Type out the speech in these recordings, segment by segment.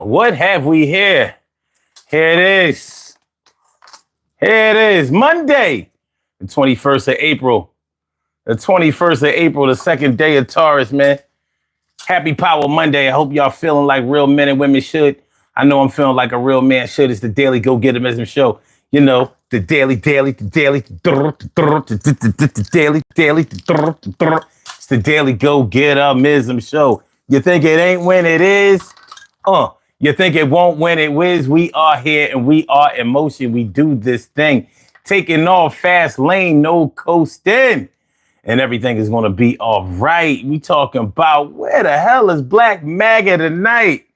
What have we here? Here it is. Here it is. Monday, the 21st of April. The 21st of April, the second day of Taurus, man. Happy Power Monday. I hope y'all feeling like real men and women should. I know I'm feeling like a real man should. It's the Daily Go-Getterism Show. You know, the daily. It's the Daily Go-Getterism Show. You think it ain't when it is? You think it won't when it whiz? We are here and we are in motion. We do this thing. Taking off fast lane, no coasting. And everything is going to be all right. We talking about where the hell is Black Maga tonight?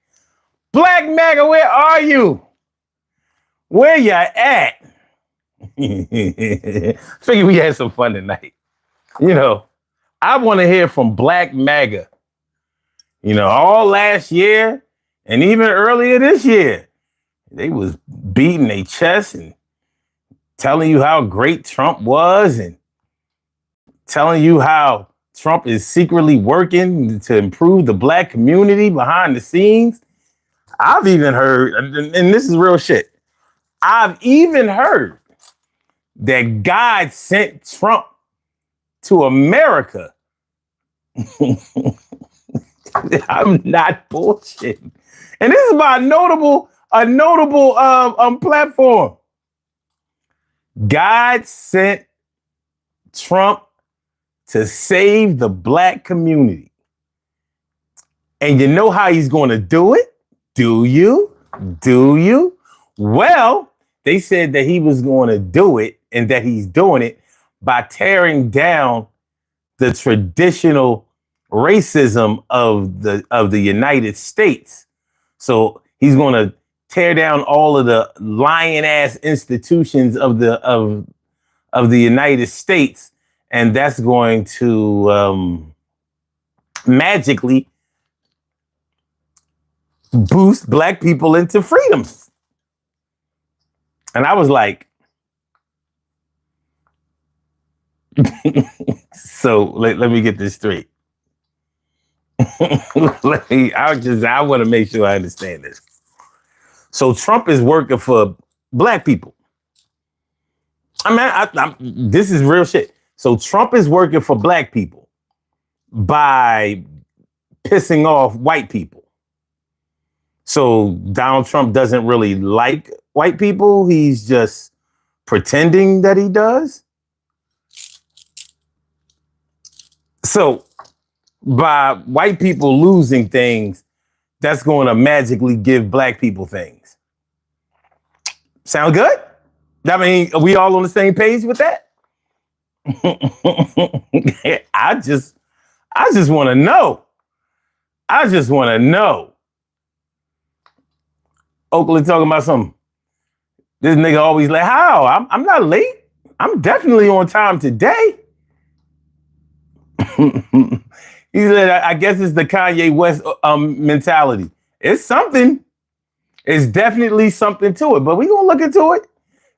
Black Maga, where are you? Where you at? Figure we had some fun tonight. You know, I want to hear from Black Maga. You know, all last year and even earlier this year, they was beating their chest and telling you how great Trump was and telling you how Trump is secretly working to improve the Black community behind the scenes. I've even heard, and this is real shit, I've even heard that God sent Trump to America. I'm not bullshitting. And this is by a notable platform. God sent Trump to save the Black community. And you know how he's going to do it? Do you? Well, they said that he was going to do it and that he's doing it by tearing down the traditional racism of the United States. So he's going to tear down all of the lying ass institutions of the United States. And that's going to magically boost Black people into freedoms. And I was like, so let me get this straight. I want to make sure I understand this. So Trump is working for Black people. I mean, this is real shit. So Trump is working for Black people by pissing off white people. So Donald Trump doesn't really like white people. He's just pretending that he does. So by white people losing things, that's going to magically give Black people things. Sound good? I mean, are we all on the same page with that? I just want to know. Oakley talking about something. This nigga always like, how? I'm not late. I'm definitely on time today. He said, I guess it's the Kanye West mentality. It's something. It's definitely something to it, but we gonna look into it.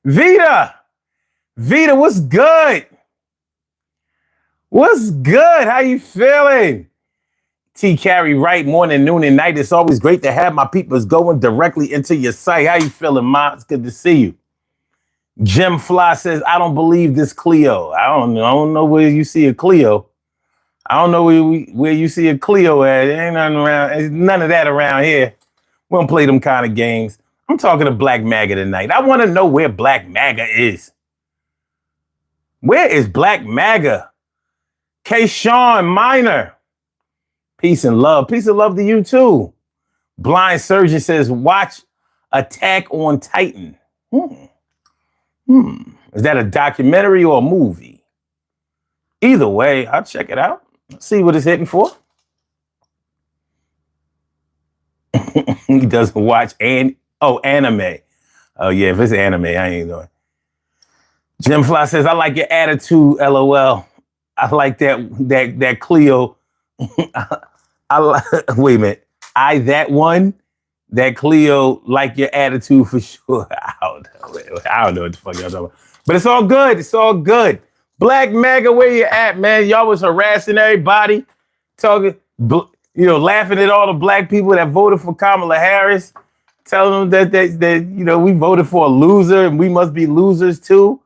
Vita, what's good? What's good? How you feeling? T. Carey Wright, morning, noon, and night. It's always great to have my peoples going directly into your site. How you feeling, Ma? It's good to see you. Jim Fly says, I don't believe this Clio. I don't know where you see a Clio. I don't know where you see a Clio at. There ain't nothing around. There's none of that around here. We don't play them kind of games. I'm talking to Black Maga tonight. I want to know where Black Maga is. Where is Black Maga? K. Sean Minor. Peace and love. Peace and love to you too. Blind Surgeon says, watch Attack on Titan. Is that a documentary or a movie? Either way, I'll check it out. See what it's hitting for. He doesn't watch anime. Oh yeah, if it's anime, I ain't doing. Jim Fly says, I like your attitude, LOL. I like that Clio. Wait a minute. That Clio, like your attitude for sure. I don't know what the fuck y'all talking about. But it's all good. It's all good. Black Maga, where you at, man? Y'all was harassing everybody. Talking. laughing at all the black people that voted for Kamala Harris, telling them that we voted for a loser and we must be losers too.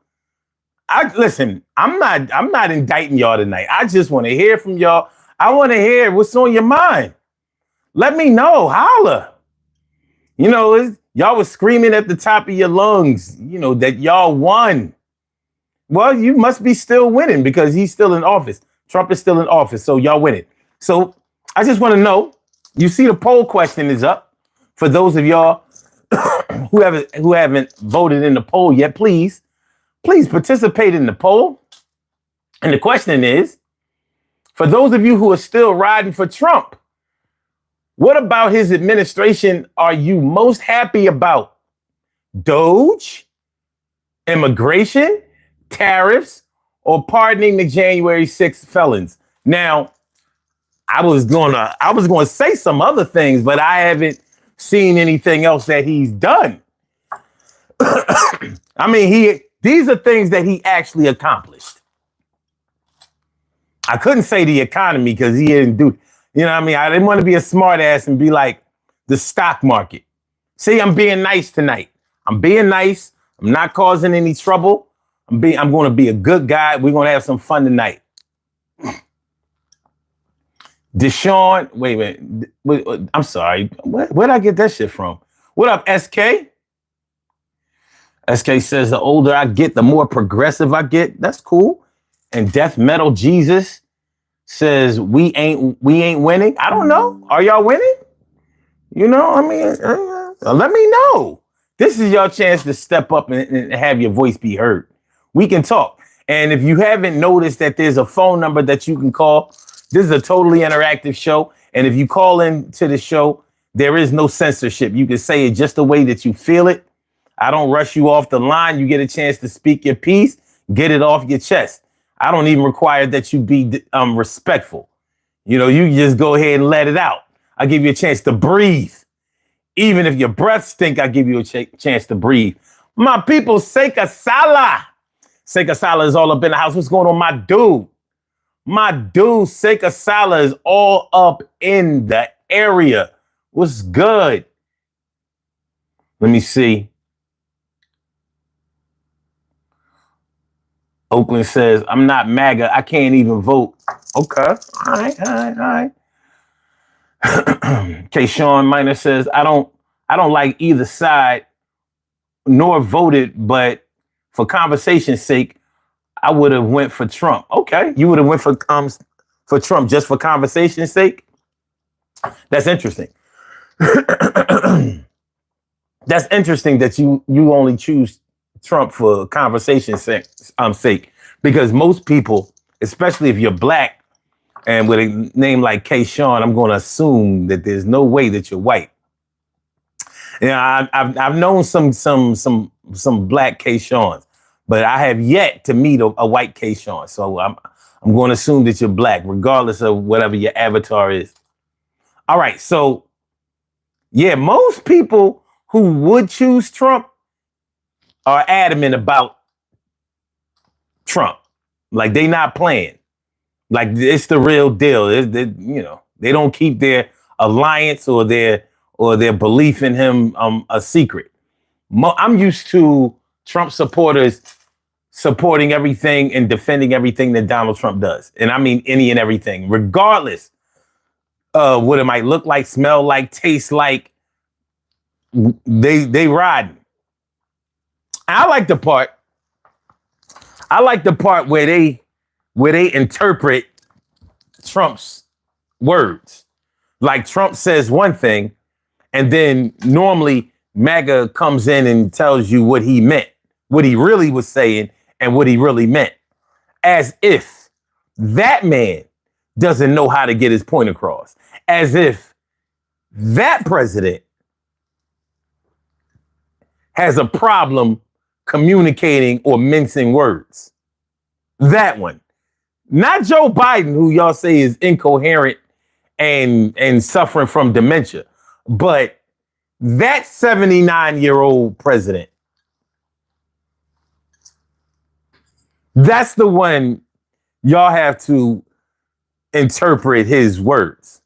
Listen, I'm not indicting y'all tonight. I just want to hear from y'all. I want to hear what's on your mind. Let me know. Holla. Y'all was screaming at the top of your lungs, that y'all won. Well, you must be still winning because he's still in office. Trump is still in office, so y'all winning. So I just want to know, you see the poll question is up. For those of y'all who haven't voted in the poll yet, please participate in the poll. And the question is, for those of you who are still riding for Trump, what about his administration are you most happy about? DOGE, immigration, tariffs, or pardoning the January 6th felons? Now, I was gonna say some other things, but I haven't seen anything else that he's done. I mean, these are things that he actually accomplished. I couldn't say the economy because he didn't do. I didn't want to be a smart ass and be like the stock market. See, I'm being nice tonight. I'm being nice. I'm not causing any trouble. I'm going to be a good guy. We're going to have some fun tonight. Deshaun, wait a minute. I'm sorry. Where'd I get that shit from? What up, SK? SK says the older I get, the more progressive I get. That's cool. And Death Metal Jesus says we ain't winning. I don't know. Are y'all winning? Let me know. This is your chance to step up and have your voice be heard. We can talk. And if you haven't noticed that there's a phone number that you can call, this is a totally interactive show. And if you call into the show, there is no censorship. You can say it just the way that you feel it. I don't rush you off the line. You get a chance to speak your piece, get it off your chest. I don't even require that you be respectful. You just go ahead and let it out. I give you a chance to breathe. Even if your breath stink, I give you a chance to breathe. My people, Seika Sala. Seika Sala is all up in the house. What's going on, my dude? My dude, Seika Sala is all up in the area. What's good? Let me see. Oakland says, I'm not MAGA. I can't even vote. Okay. All right. K. Sean Minor says, I don't like either side nor voted, but for conversation's sake, I would have went for Trump. Okay. You would have went for Trump just for conversation's sake? That's interesting. That's interesting that you only choose Trump for conversation's sake, because most people, especially if you're black and with a name like K. Sean, I'm going to assume that there's no way that you're white. I've known some black K. Seans, but I have yet to meet a white K. Sean. So I'm going to assume that you're black, regardless of whatever your avatar is. All right, so yeah, most people who would choose Trump are adamant about Trump. Like, they not playing. Like, it's the real deal. They don't keep their alliance or their belief in him a secret. I'm used to Trump supporters supporting everything and defending everything that Donald Trump does. And I mean any and everything, regardless of what it might look like, smell like, taste like. They riding. I like the part where they interpret Trump's words. Like, Trump says one thing, and then normally MAGA comes in and tells you what he meant, what he really was saying, and what he really meant. As if that man doesn't know how to get his point across. As if that president has a problem communicating or mincing words. That one. Not Joe Biden, who y'all say is incoherent and suffering from dementia, but that 79-year-old president. That's the one y'all have to interpret his words.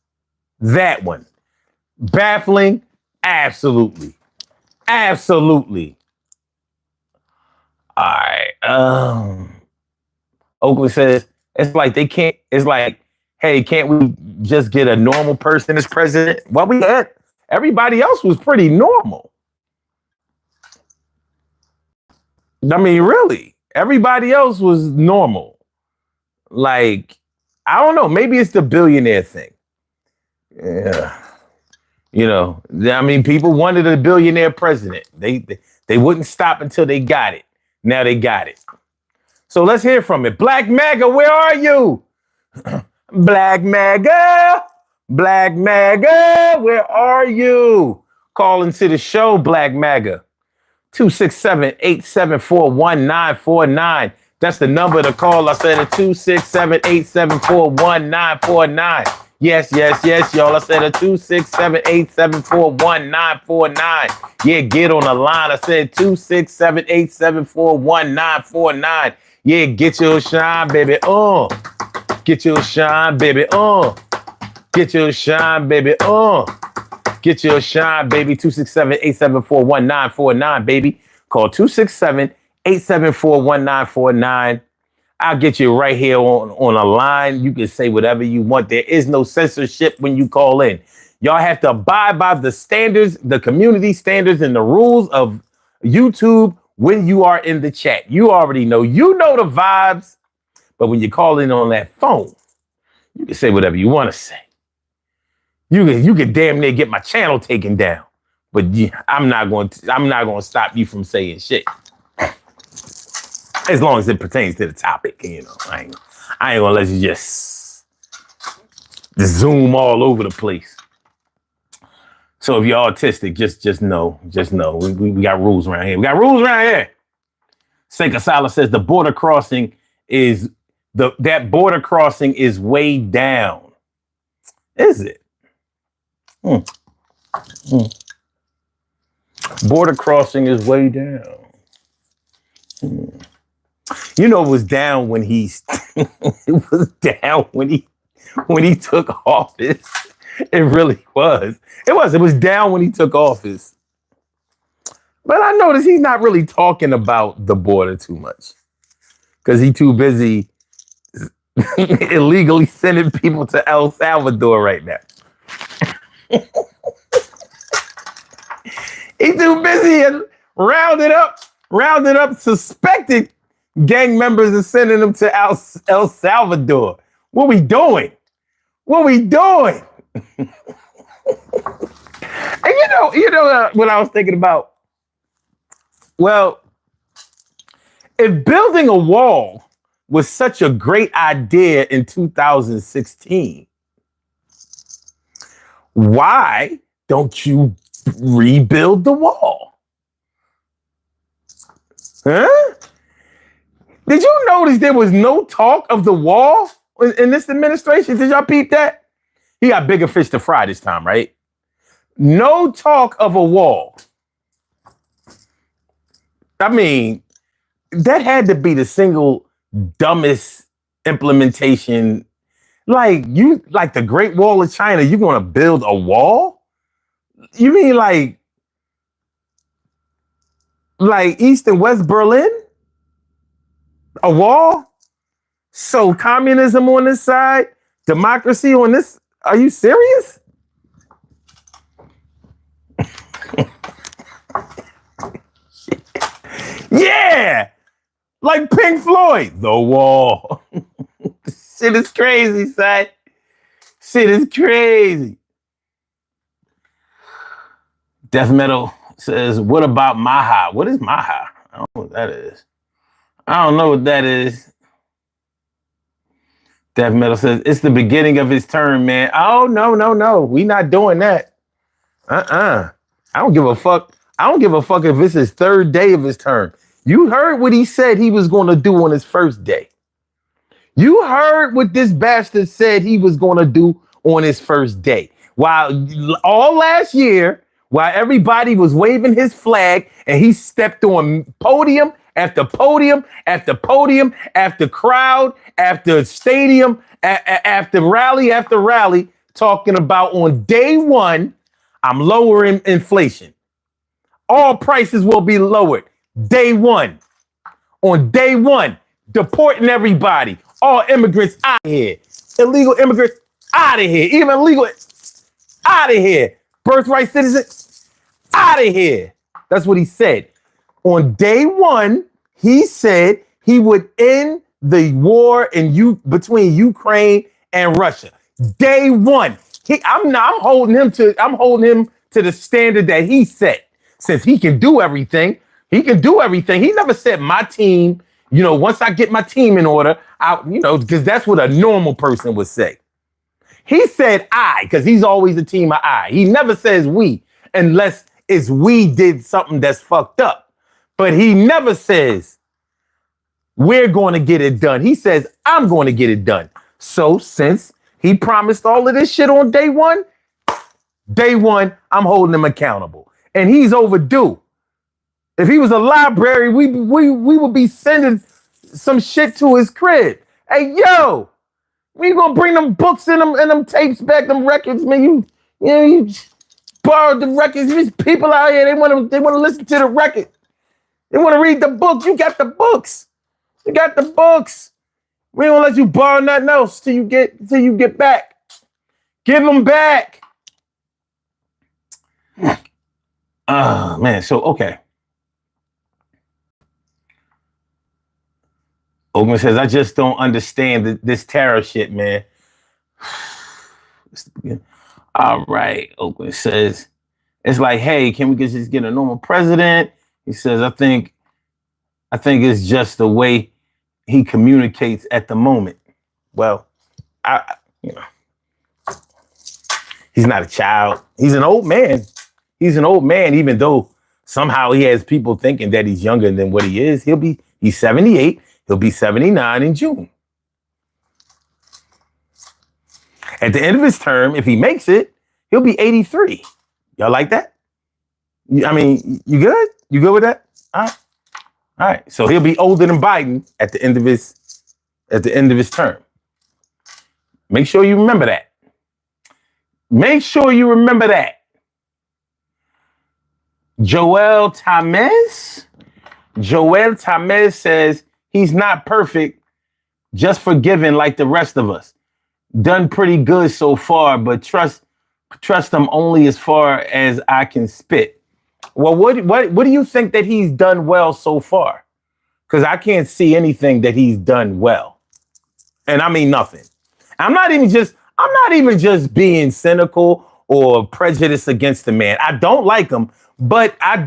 That one. Baffling? Absolutely. Absolutely. All right. Oakland says, it's like they can't, it's like, hey, can't we just get a normal person as president? Well, we had, everybody else was pretty normal. I mean, really, everybody else was normal. Like, I don't know, maybe it's the billionaire thing. Yeah. You know, I mean, people wanted a billionaire president. They wouldn't stop until they got it. Now they got it. So let's hear from it. Black Maga, where are you? Black Maga, Black Maga, where are you? Call into the show, Black Maga. 267-874-1949. That's the number to call. I said it, 267-874-1949. Yes, y'all. I said it, 267-874-1949. Yeah, get on the line. I said 267-874-1949. Yeah, get your shine, baby. Get your shine, baby. Get your shine, baby. Get your shine, baby. 267-874-1949, baby. Call 267-874-1949. I'll get you right here on a line. You can say whatever you want. There is no censorship when you call in. Y'all have to abide by the standards, the community standards, and the rules of YouTube when you are in the chat. You already know. You know the vibes. But when you call in on that phone, you can say whatever you want to say. You can damn near get my channel taken down. But I'm not going to stop you from saying shit. As long as it pertains to the topic, you know. I ain't gonna let you just zoom all over the place. So if you're autistic, just know. We got rules around here. We got rules around here. Seika Sala says the border crossing is that border crossing is way down. Is it? Border crossing is way down. You know, it was down when it was down when he took office. It really was. It was down when he took office. But I noticed he's not really talking about the border too much because he's too busy illegally sending people to El Salvador right now. He's too busy and rounded up suspected gang members and sending them to El Salvador. What we doing? And you know what I was thinking about? Well, if building a wall was such a great idea in 2016, why don't you rebuild the wall? Huh? Did you notice there was no talk of the wall in this administration? Did y'all peep that? He got bigger fish to fry this time, right? No talk of a wall. I mean, that had to be the single dumbest implementation. Like the Great Wall of China, you're gonna build a wall? You mean like East and West Berlin? A wall? So communism on this side, democracy on this. Are you serious? Yeah, like Pink Floyd, The Wall. Shit is crazy, son. Shit is crazy. Death Metal says, what about Maha? What is Maha? I don't know what that is. Death Metal says, it's the beginning of his term, man. Oh, no. We not doing that. I don't give a fuck. I don't give a fuck if it's his third day of his term. You heard what he said he was going to do on his first day. You heard what this bastard said he was going to do on his first day. While all last year, while everybody was waving his flag and he stepped on podium after podium after podium after crowd after stadium after rally after rally talking about on day one, I'm lowering inflation. All prices will be lowered. Day one. On day one, deporting everybody. All immigrants out of here. Illegal immigrants out of here. Even legal out of here. Birthright citizens out of here. That's what he said. On day one, he said he would end the war between Ukraine and Russia. Day one. I'm holding him to the standard that he set. Since he can do everything, he never said my team, once I get my team in order, because that's what a normal person would say. He said I, because he's always a team of I. He never says we, unless it's we did something that's fucked up. But he never says we're going to get it done. He says I'm going to get it done. So since he promised all of this shit on day one, I'm holding him accountable. And he's overdue. If he was a library, we would be sending some shit to his crib. Hey, yo, we gonna bring them books and them tapes back, them records, man. You borrowed the records. These people out here, they want to listen to the record. They want to read the book. You got the books. You got the books. We don't let you borrow nothing else till you get back. Give them back. Man, so okay. Oakman says, I just don't understand this tariff shit, man. All right, Oakman says, it's like, hey, can we just get a normal president? He says, I think it's just the way he communicates at the moment. Well, he's not a child. He's an old man. He's an old man, even though somehow he has people thinking that he's younger than what he is. He's 78. He'll be 79 in June. At the end of his term, if he makes it, he'll be 83. Y'all like that? I mean, you good? You good with that? All right. So he'll be older than Biden at the end of his term. Make sure you remember that. Make sure you remember that. Joel Tamez says he's not perfect, just forgiven like the rest of us. Done pretty good so far, but trust him only as far as I can spit. Well, what do you think that he's done well so far? Because I can't see anything that he's done well. And I mean nothing. I'm not even just being cynical or prejudiced against the man. I don't like him. But I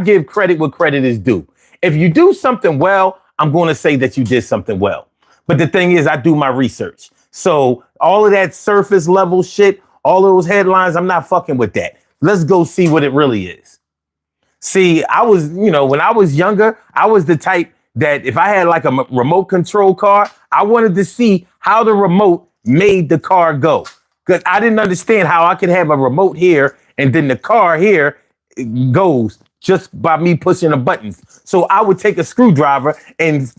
give credit where credit is due. If you do something well, I'm going to say that you did something well. But the thing is, I do my research. So all of that surface level shit, all those headlines, I'm not fucking with that. Let's go see what it really is. See, when I was younger, I was the type that if I had like a remote control car, I wanted to see how the remote made the car go. Because I didn't understand how I could have a remote here and then the car here goes just by me pushing the buttons. So I would take a screwdriver and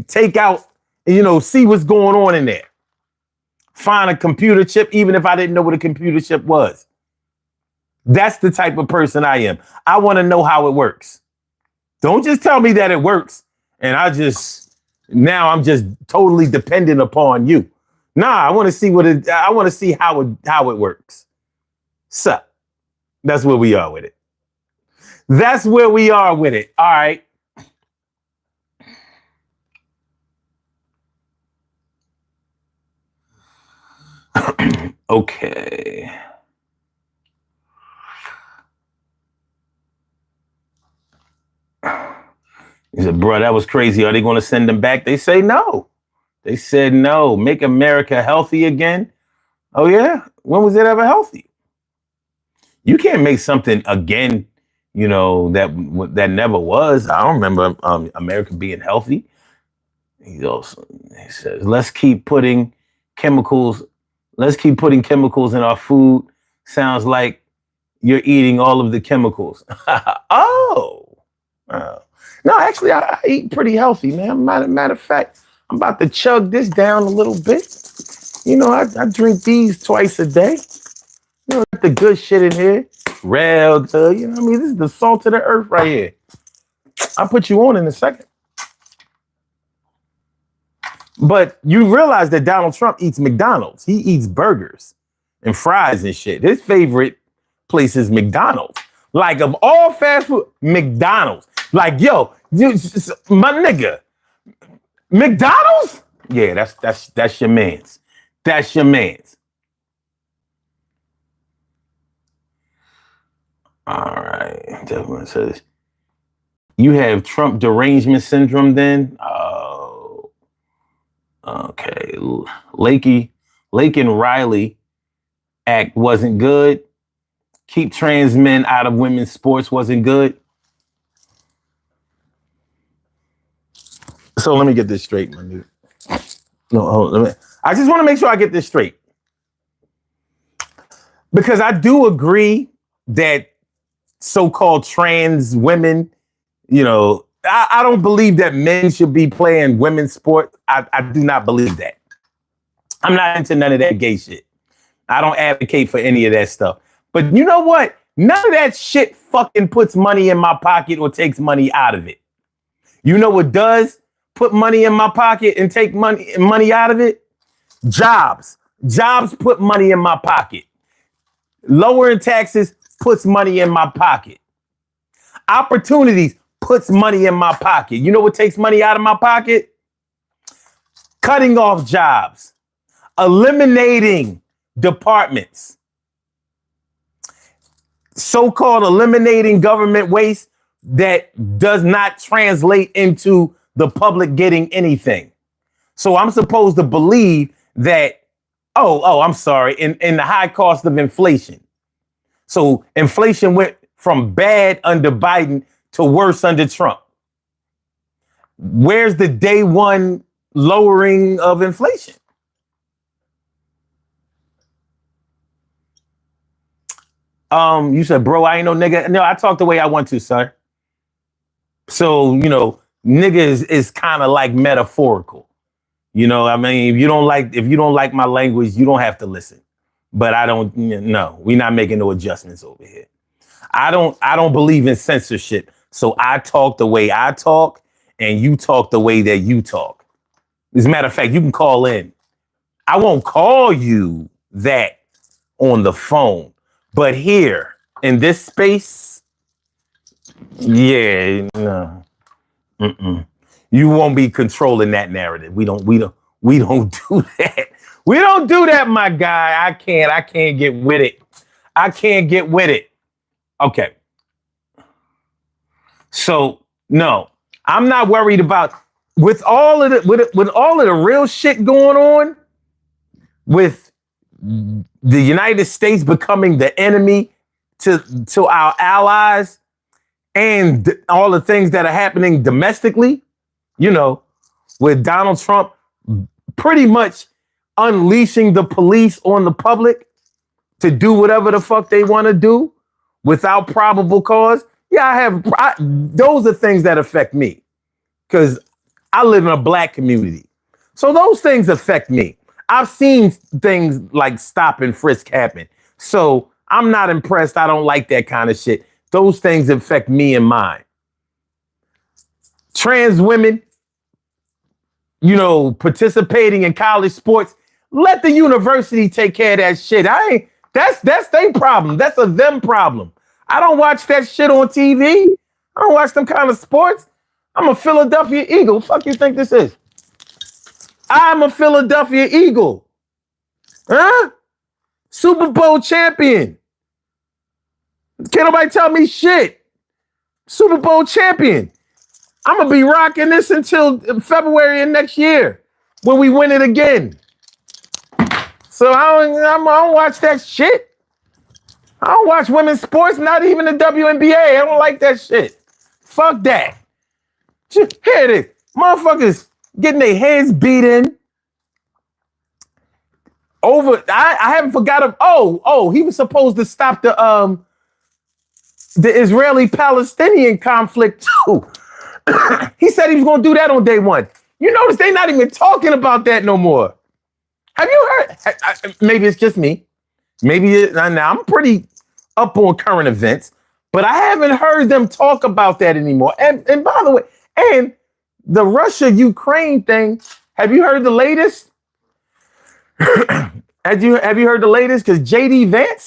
take out, see what's going on in there. Find a computer chip, even if I didn't know what a computer chip was. That's the type of person I am. I want to know how it works. Don't just tell me that it works and now I'm just totally dependent upon you. Nah, I want to see how it works. So that's where we are with it. All right. Okay. He said, bro, that was crazy. Are they going to send them back? They say no. They said no. Make America healthy again. Oh, yeah? When was it ever healthy? You can't make something again, that never was. I don't remember America being healthy. He says, let's keep putting chemicals in our food. Sounds like you're eating all of the chemicals. Oh. No, actually, I eat pretty healthy, man. Matter of fact, I'm about to chug this down a little bit. I drink these twice a day. The good shit in here. Rail, this is the salt of the earth right here. I'll put you on in a second. But you realize that Donald Trump eats McDonald's. He eats burgers and fries and shit. His favorite place is McDonald's. Like, of all fast food, McDonald's. Like, yo, my nigga, McDonald's? Yeah, that's your man's. That's your man's. All right. Gentleman says, you have Trump derangement syndrome then? Oh, okay. Lake and Riley Act wasn't good. Keep trans men out of women's sports wasn't good. So let me get this straight, my dude. No, I just want to make sure I get this straight. Because I do agree that so-called trans women, I don't believe that men should be playing women's sport. I do not believe that. I'm not into none of that gay shit. I don't advocate for any of that stuff. But you know what? None of that shit fucking puts money in my pocket or takes money out of it. You know what does put money in my pocket and take money out of it? Jobs. Jobs put money in my pocket. Lowering taxes puts money in my pocket. Opportunities puts money in my pocket. You know what takes money out of my pocket? Cutting off jobs. Eliminating departments. So-called eliminating government waste that does not translate into the public getting anything. So I'm supposed to believe that, I'm sorry, in the high cost of inflation. So inflation went from bad under Biden to worse under Trump. Where's the day one lowering of inflation? You said, bro, I ain't no nigga. No, I talk the way I want to, sir. So, nigga is kind of like metaphorical. If you don't like my language, you don't have to listen. But we're not making no adjustments over here. I don't believe in censorship. So I talk the way I talk and you talk the way that you talk. As a matter of fact, you can call in. I won't call you that on the phone. But here in this space, yeah, no, you won't be controlling that narrative. We don't do that. We don't do that, my guy. I can't get with it. I can't get with it. Okay. So no, I'm not worried about with all of the real shit going on with the United States becoming the enemy to our allies and all the things that are happening domestically, with Donald Trump pretty much unleashing the police on the public to do whatever the fuck they want to do without probable cause. Yeah, those are things that affect me because I live in a black community. So those things affect me. I've seen things like stop and frisk happen. So I'm not impressed. I don't like that kind of shit. Those things affect me and mine. Trans women, participating in college sports, let the university take care of that shit. That's their problem. That's a them problem. I don't watch that shit on TV. I don't watch them kind of sports. I'm a Philadelphia Eagle. Fuck you think this is? I'm a Philadelphia Eagle. Huh? Super Bowl champion. Can't nobody tell me shit. Super Bowl champion. I'm going to be rocking this until February of next year when we win it again. So I don't watch that shit. I don't watch women's sports, not even the WNBA. I don't like that shit. Fuck that. Here it is. Motherfuckers getting their heads beat in. Over, I haven't forgot he was supposed to stop the Israeli-Palestinian conflict too. He said he was going to do that on day one. You notice they're not even talking about that no more. Have you heard? Maybe it's just me. Maybe now I'm pretty up on current events, but I haven't heard them talk about that anymore. And by the way, and the Russia-Ukraine thing, have you heard the latest? have you heard the latest? Because JD Vance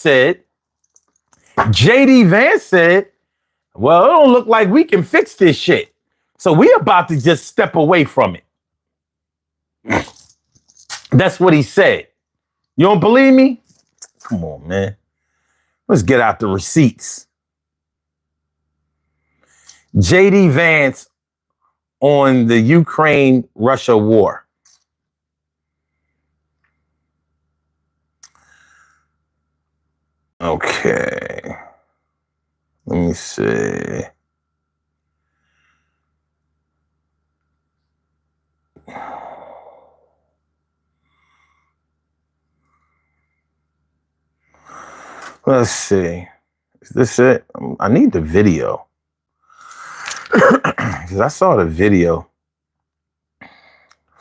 said, well, it don't look like we can fix this shit. So we about to just step away from it. That's what he said. You don't believe me? Come on, man. Let's get out the receipts. JD Vance on the Ukraine-Russia war. Okay. Let me see. Let's see. Is this it? I need the video. Because I saw the video.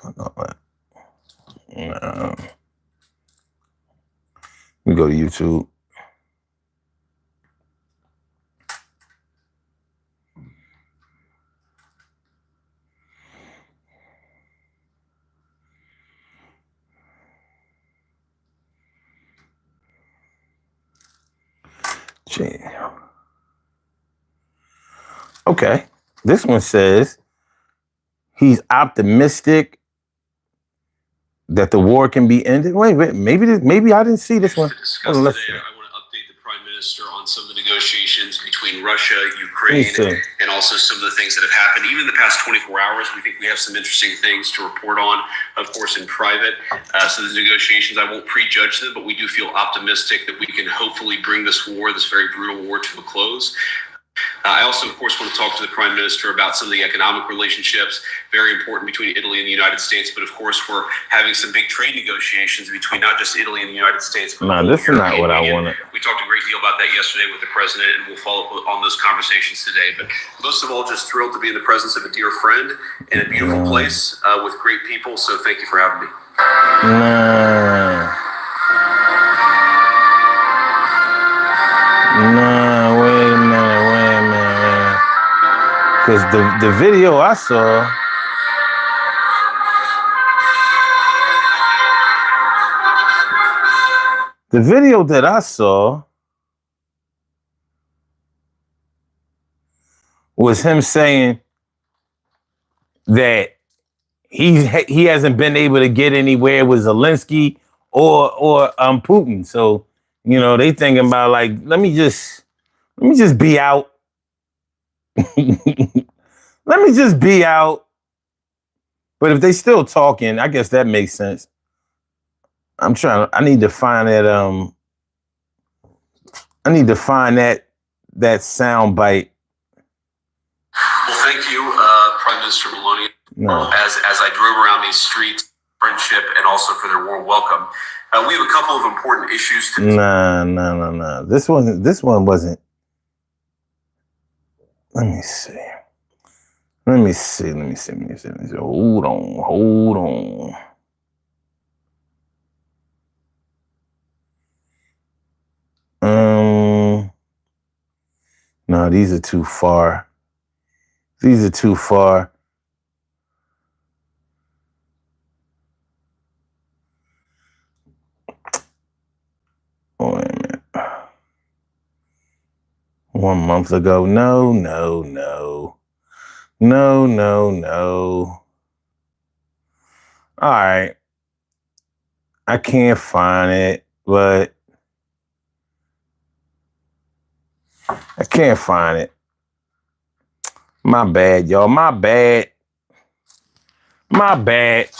Let me go to YouTube. Okay, this one says he's optimistic that the war can be ended. Wait, maybe I didn't see this one. Today, I want to update the Prime Minister on some of the negotiations between Russia, Ukraine, and also some of the things that have happened. Even in the past 24 hours, we think we have some interesting things to report on, of course, in private. So the negotiations, I won't prejudge them, but we do feel optimistic that we can hopefully bring this war, this very brutal war, to a close. I also, of course, want to talk to the Prime Minister about some of the economic relationships, very important between Italy and the United States. But of course, we're having some big trade negotiations between not just Italy and the United States. But this is not what I wanted. We talked a great deal about that yesterday with the President, and we'll follow up on those conversations today. But most of all, just thrilled to be in the presence of a dear friend in a beautiful place with great people. So thank you for having me. Wait a minute. Because the video I saw, the video that I saw was him saying that he hasn't been able to get anywhere with Zelensky or Putin. So, you know, they thinking about like, let me just be out. Let me just be out. But if they still talking, I guess that makes sense. I need to find that that sound bite. Well, thank you, Prime Minister Meloni. As I drove around these streets, friendship and also for their warm welcome. We have a couple of important issues to No. This one wasn't. Let me see. Hold on. No, these are too far. Oh, wait a minute. 1 month ago. No. All right. I can't find it, but I can't find it. My bad, y'all. My bad. But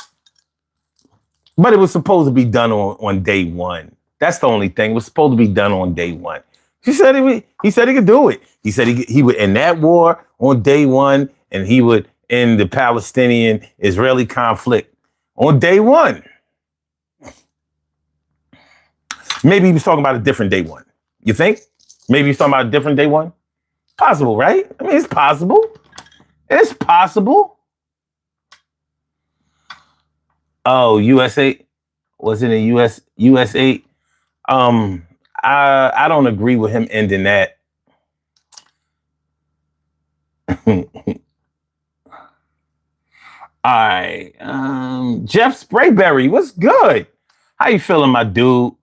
it was supposed to be done on day one. That's the only thing. It was supposed to be done on day one. He said he could do it. He said he would end that war on day one, and he would end the Palestinian-Israeli conflict on day one. Maybe he was talking about a different day one. You think? Maybe he's talking about a different day one? Possible, right? I mean, it's possible. It's possible. Oh, USA. Was it in US 8? I don't agree with him ending that. All right. Jeff Sprayberry, what's good? How you feeling, my dude?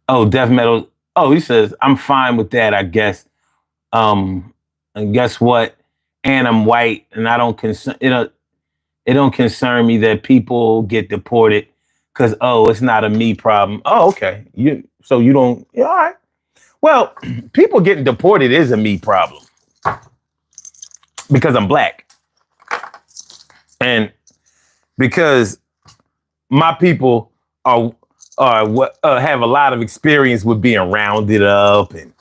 Oh, death metal. Oh, he says, I'm fine with that, I guess. And guess what? And I'm white, and I don't concern, it don't concern me that people get deported because, it's not a me problem. Oh, okay. So you don't, yeah, all right. Well, people getting deported is a me problem because I'm black. And because my people are have a lot of experience with being rounded up and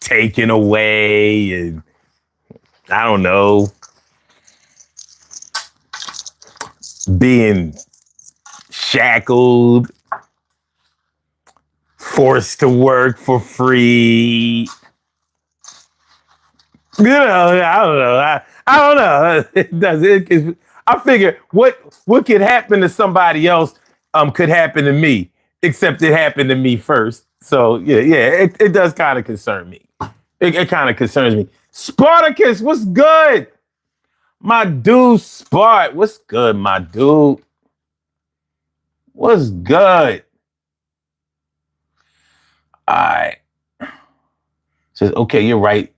taken away, and I don't know, being shackled, forced to work for free. I don't know. I don't know. It does. I figure what could happen to somebody else could happen to me, except it happened to me first. So yeah, it does kind of concern me. It kind of concerns me. Spartacus, what's good? My dude, Spart, what's good, my dude? What's good? All right. Says, okay, you're right.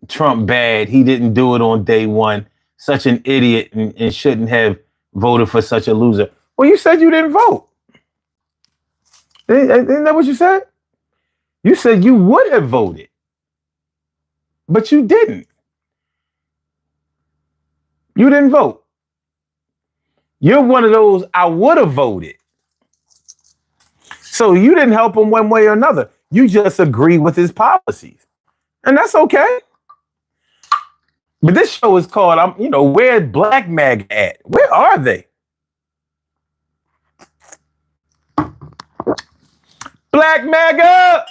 Trump bad. He didn't do it on day one. Such an idiot and shouldn't have voted for such a loser. Well, you said you didn't vote. Isn't that what you said? You said you would have voted, but you didn't. You didn't vote. You're one of those, I would have voted. So you didn't help him one way or another. You just agree with his policies. And that's okay. But this show is called, where's Black Maga at? Where are they? Black Maga!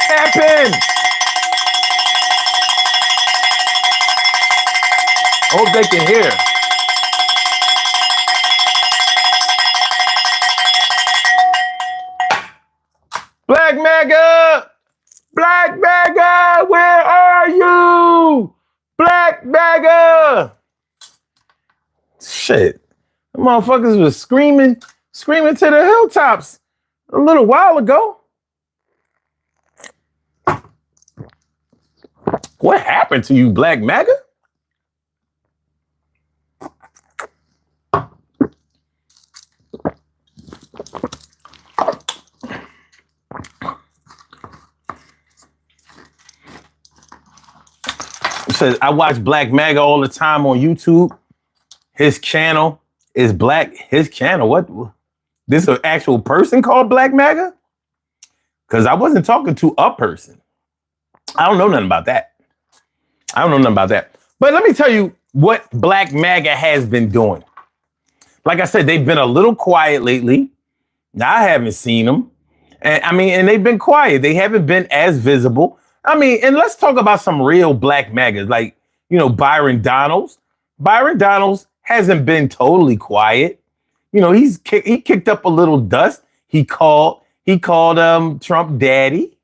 Happen! I hope they can hear. Black Maga! Black Maga! Where are you? Black Maga! Shit. The motherfuckers was screaming to the hilltops a little while ago. What happened to you, Black Maga? Says, I watch Black Maga all the time on YouTube. His channel is black. His channel, what? This is an actual person called Black Maga? Because I wasn't talking to a person. I don't know nothing about that. But let me tell you what Black Maga has been doing. Like I said, they've been a little quiet lately. Now, I haven't seen them. And they've been quiet. They haven't been as visible. And let's talk about some real Black Magas, like, Byron Donalds. Byron Donalds hasn't been totally quiet. He kicked up a little dust. He called Trump daddy.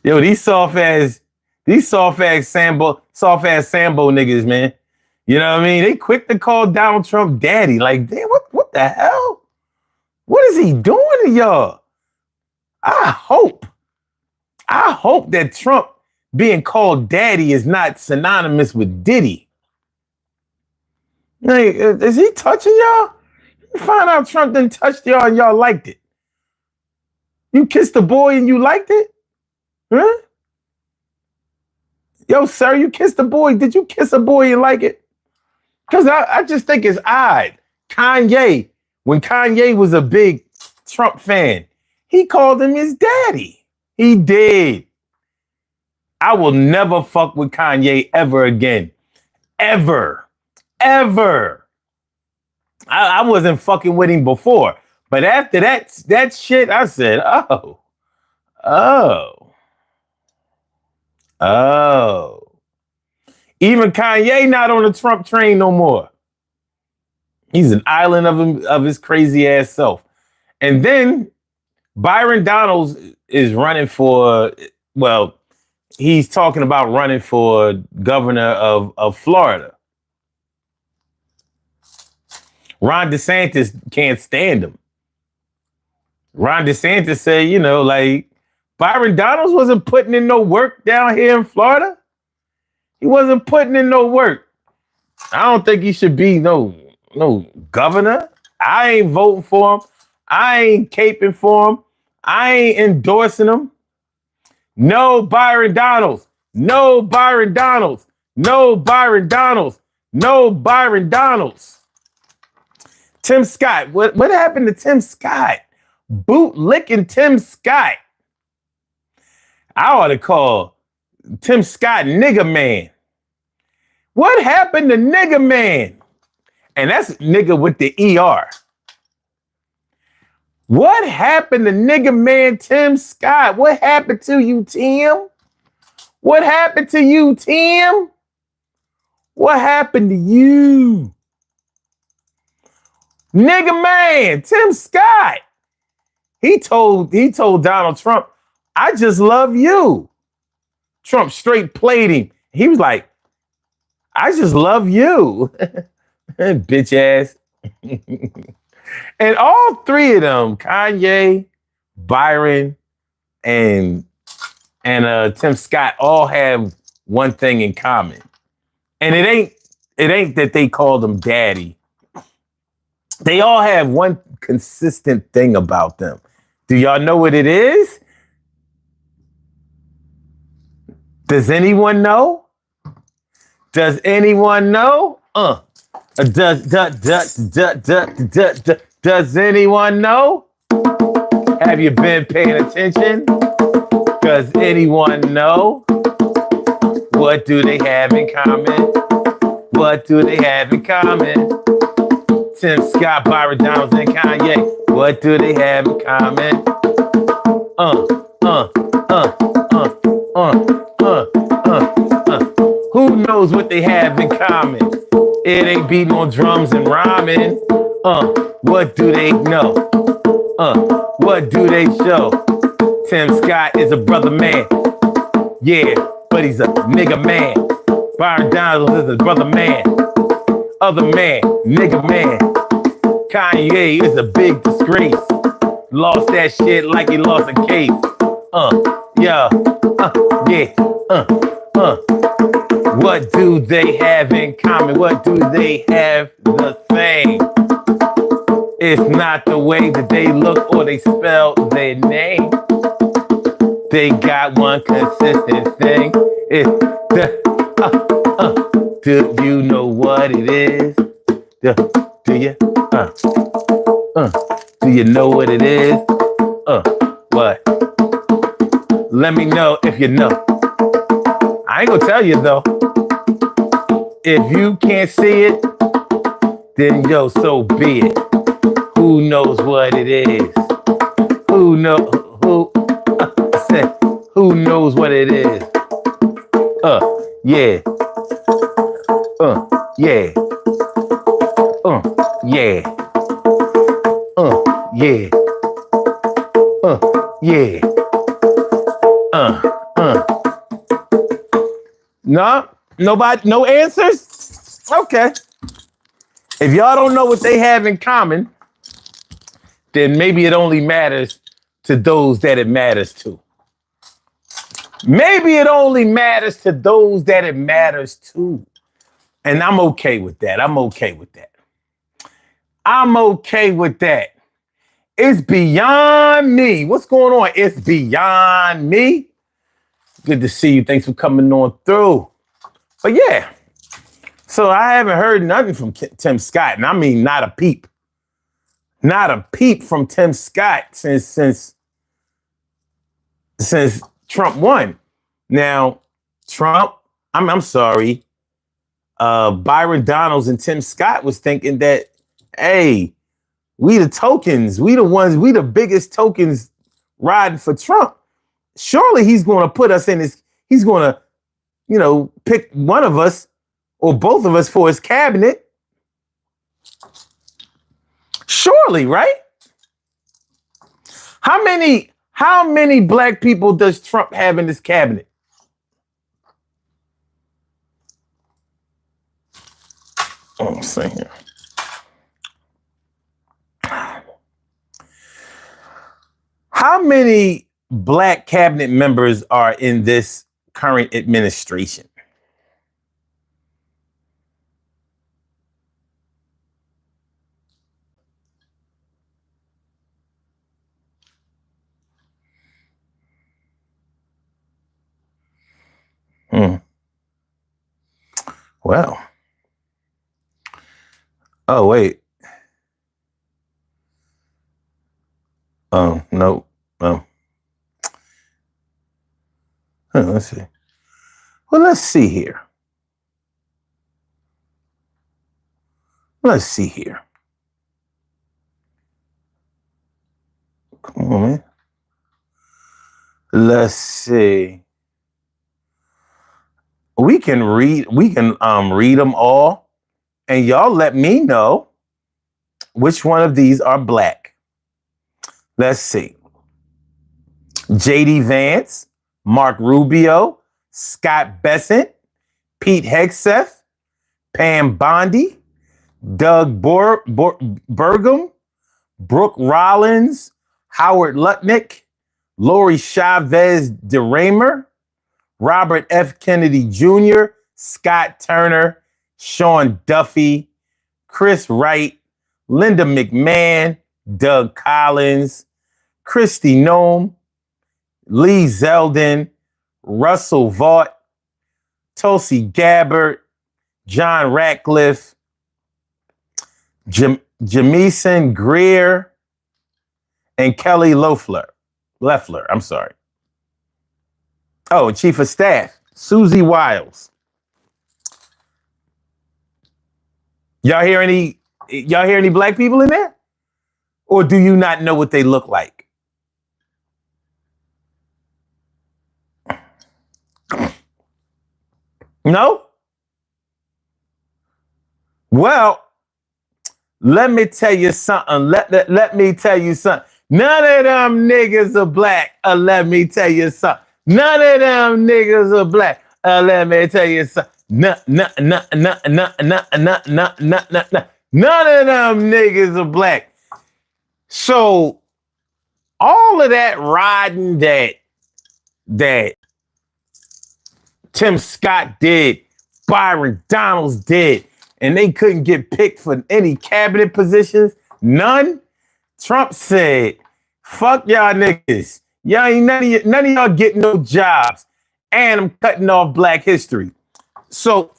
Yo, these soft ass Sambo niggas, man. You know what I mean? They quick to call Donald Trump daddy. Like, damn, what the hell? What is he doing to y'all? I hope that Trump being called daddy is not synonymous with Diddy. Like, is he touching y'all? You find out Trump didn't touch y'all and y'all liked it. You kissed a boy and you liked it? Huh? Yo, sir, you kissed a boy. Did you kiss a boy and like it? Because I just think it's odd. Kanye, when Kanye was a big Trump fan, he called him his daddy. He did. I will never fuck with Kanye ever again. Ever. I wasn't fucking with him before. But after that shit, I said, oh. Even Kanye not on the Trump train no more. He's an island of his crazy ass self. And then Byron Donalds is running for, well, he's talking about running for governor of Florida. Ron DeSantis can't stand him. Ron DeSantis said, you know, like, Byron Donalds wasn't putting in no work down here in Florida. He wasn't putting in no work. I don't think he should be no governor. I ain't voting for him. I ain't caping for him. I ain't endorsing him. No Byron Donalds. No Byron Donalds. No Byron Donalds. No Byron Donalds. Tim Scott. What happened to Tim Scott? Boot licking Tim Scott. I ought to call Tim Scott nigga man. What happened to nigga man? And that's nigga with the ER. What happened to nigga man Tim Scott? What happened to you, Tim? What happened to you, Tim? What happened to you? Nigga man, Tim Scott. He told Donald Trump, I just love you. Trump straight played him. He was like, I just love you. Bitch ass. And all three of them, Kanye, Byron, and Tim Scott, all have one thing in common. And it ain't that they call them daddy. They all have one consistent thing about them. Do y'all know what it is? Does anyone know? Does anyone know? Does anyone know? Have you been paying attention? Does anyone know? What do they have in common? What do they have in common? Tim Scott, Byron Donalds, and Kanye. What do they have in common? Who knows what they have in common? It ain't beating on drums and rhyming. What do they know? What do they show? Tim Scott is a brother man. Yeah, but he's a nigga man. Byron Donalds is a brother man. Other man, nigga man. Kanye is a big disgrace. Lost that shit like he lost a case. What do they have in common? What do they have the same? It's not the way that they look or they spell their name. They got one consistent thing. It's the do you know what it is? Do you? Do you know what it is? What? Let me know if you know. I ain't gonna tell you though. If you can't see it, then yo, so be it. Who knows what it is? Who knows what it is? Yeah. Yeah. Yeah. Yeah. Yeah. No? Nobody? No answers? Okay. If y'all don't know what they have in common, then maybe it only matters to those that it matters to. Maybe it only matters to those that it matters to. And I'm okay with that. I'm okay with that. I'm okay with that. It's beyond me. What's going on? It's beyond me. Good to see you. Thanks for coming on through. But yeah, so I haven't heard nothing from Tim Scott. And I mean, not a peep. Not a peep from Tim Scott since Trump won. Now, Trump, I'm sorry. Byron Donalds and Tim Scott was thinking that, hey, we the tokens, we the biggest tokens riding for Trump. Surely he's going to put us in his, he's going to, pick one of us or both of us for his cabinet. Surely, right? How many black people does Trump have in his cabinet? Oh, I'm saying here. How many black cabinet members are in this current administration? Well. Oh, wait. Oh, no. Oh. Let's see. Well, let's see here. Let's see here. Come on, man. Let's see. We can read them all, and y'all let me know which one of these are black. Let's see. J.D. Vance, Mark Rubio, Scott Bessent, Pete Hegseth, Pam Bondi, Doug Burgum, Brooke Rollins, Howard Lutnick, Lori Chavez DeRaymer, Robert F. Kennedy Jr., Scott Turner, Sean Duffy, Chris Wright, Linda McMahon, Doug Collins, Kristi Noem, Lee Zeldin, Russell Vaught, Tulsi Gabbard, John Ratcliffe, Jamieson Greer, and Kelly Loeffler. I'm sorry. Oh, Chief of Staff, Susie Wiles. Y'all hear any black people in there? Or do you not know what they look like? No? Well, let me tell you something. Let me tell you something. None of them niggas are black. Let me tell you something. None of them niggas are black. Let me tell you something. None of them niggas are black. So all of that riding that Tim Scott did, Byron Donalds did, and they couldn't get picked for any cabinet positions, none. Trump said, fuck y'all niggas. Y'all ain't none of y'all get no jobs. And I'm cutting off black history. So,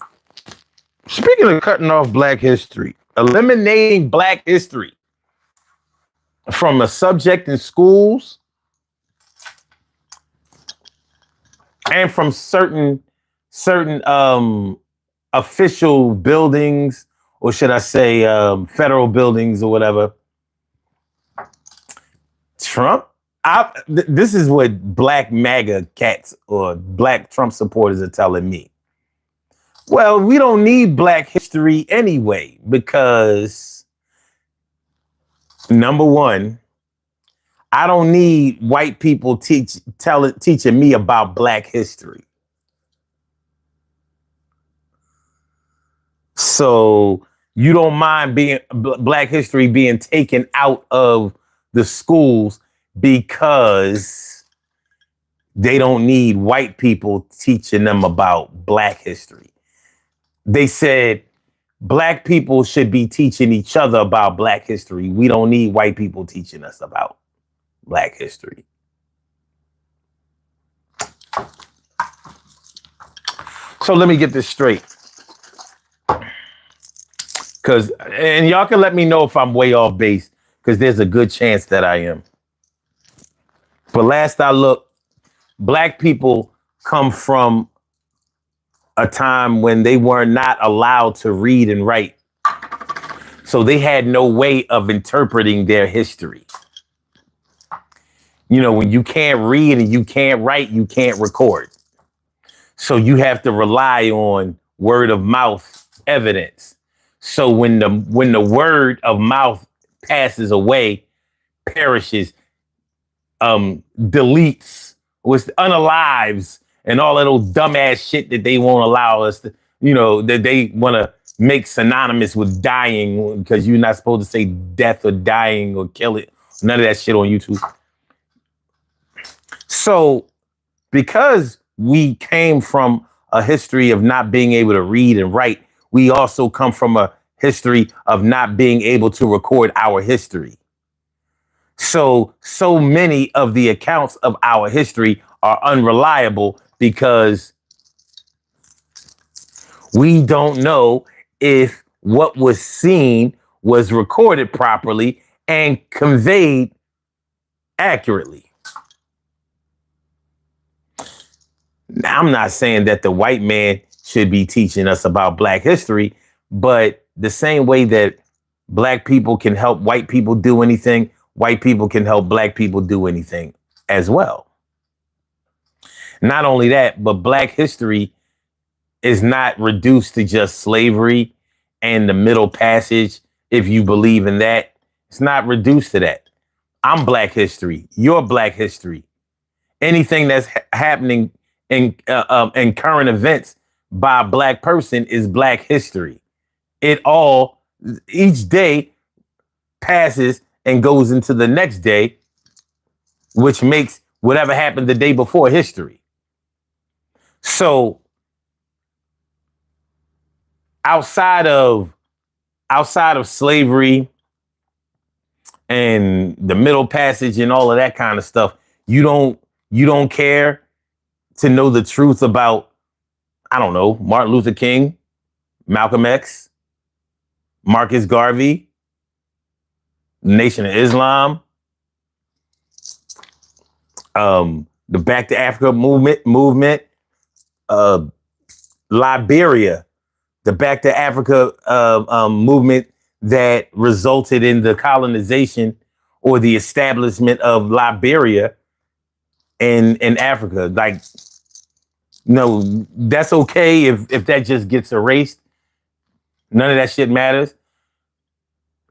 speaking of cutting off black history, eliminating black history from a subject in schools and from certain official buildings, or should I say federal buildings or whatever. Trump, this is what black MAGA cats or black Trump supporters are telling me. Well, we don't need black history anyway, because number one, I don't need white people teaching me about black history. So you don't mind black history being taken out of the schools because they don't need white people teaching them about black history. They said black people should be teaching each other about black history. We don't need white people teaching us about black history. So let me get this straight. And y'all can let me know if I'm way off base, because there's a good chance that I am. But last I looked, black people come from a time when they were not allowed to read and write. So they had no way of interpreting their history. You know, when you can't read and you can't write, you can't record. So you have to rely on word of mouth evidence. So when the word of mouth passes away, perishes, deletes, was unalives, and all that old dumbass shit that they won't allow us to, that they want to make synonymous with dying, because you're not supposed to say death or dying or kill it. None of that shit on YouTube. So because we came from a history of not being able to read and write, we also come from a history of not being able to record our history. So many of the accounts of our history are unreliable because we don't know if what was seen was recorded properly and conveyed accurately. Now, I'm not saying that the white man should be teaching us about Black history, but the same way that Black people can help white people do anything, white people can help Black people do anything as well. Not only that, but Black history is not reduced to just slavery and the Middle Passage. If you believe in that, it's not reduced to that. I'm Black history. You're Black history. Anything that's happening in current events by a Black person is Black history. Each day passes and goes into the next day, which makes whatever happened the day before history. So outside of slavery and the Middle Passage and all of that kind of stuff, you don't care to know the truth about, I don't know, Martin Luther King, Malcolm X, Marcus Garvey, Nation of Islam, the Back to Africa movement, Liberia, the Back to Africa movement that resulted in the colonization or the establishment of Liberia in Africa. Like, no, that's okay if that just gets erased. None of that shit matters.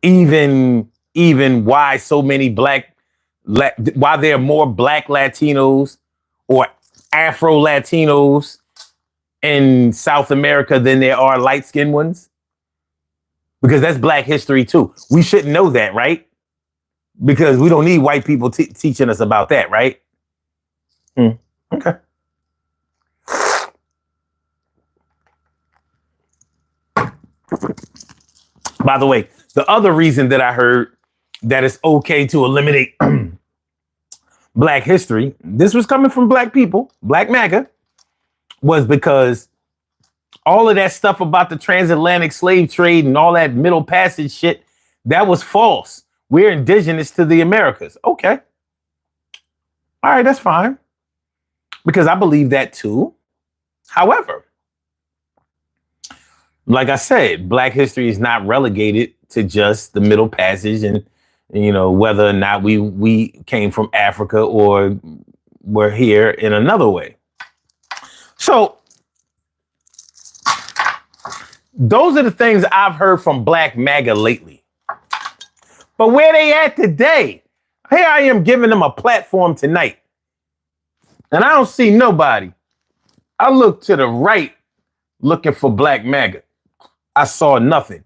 Even why so many why there are more Black Latinos or Afro Latinos in South America than there are light-skinned ones? Because that's Black history too. We should know that, right? Because we don't need white people teaching us about that, right? Okay. By the way, the other reason that I heard that it's okay to eliminate Black history, this was coming from Black people, Black Maga, was because all of that stuff about the transatlantic slave trade and all that Middle Passage shit, that was false. We're indigenous to the Americas. Okay. All right, that's fine. Because I believe that too. However, like I said, Black history is not relegated to just the Middle Passage and whether or not we came from Africa or we're here in another way. So those are the things I've heard from Black MAGA lately. But where they at today? Here I am giving them a platform tonight. And I don't see nobody. I look to the right looking for Black MAGA. I saw nothing.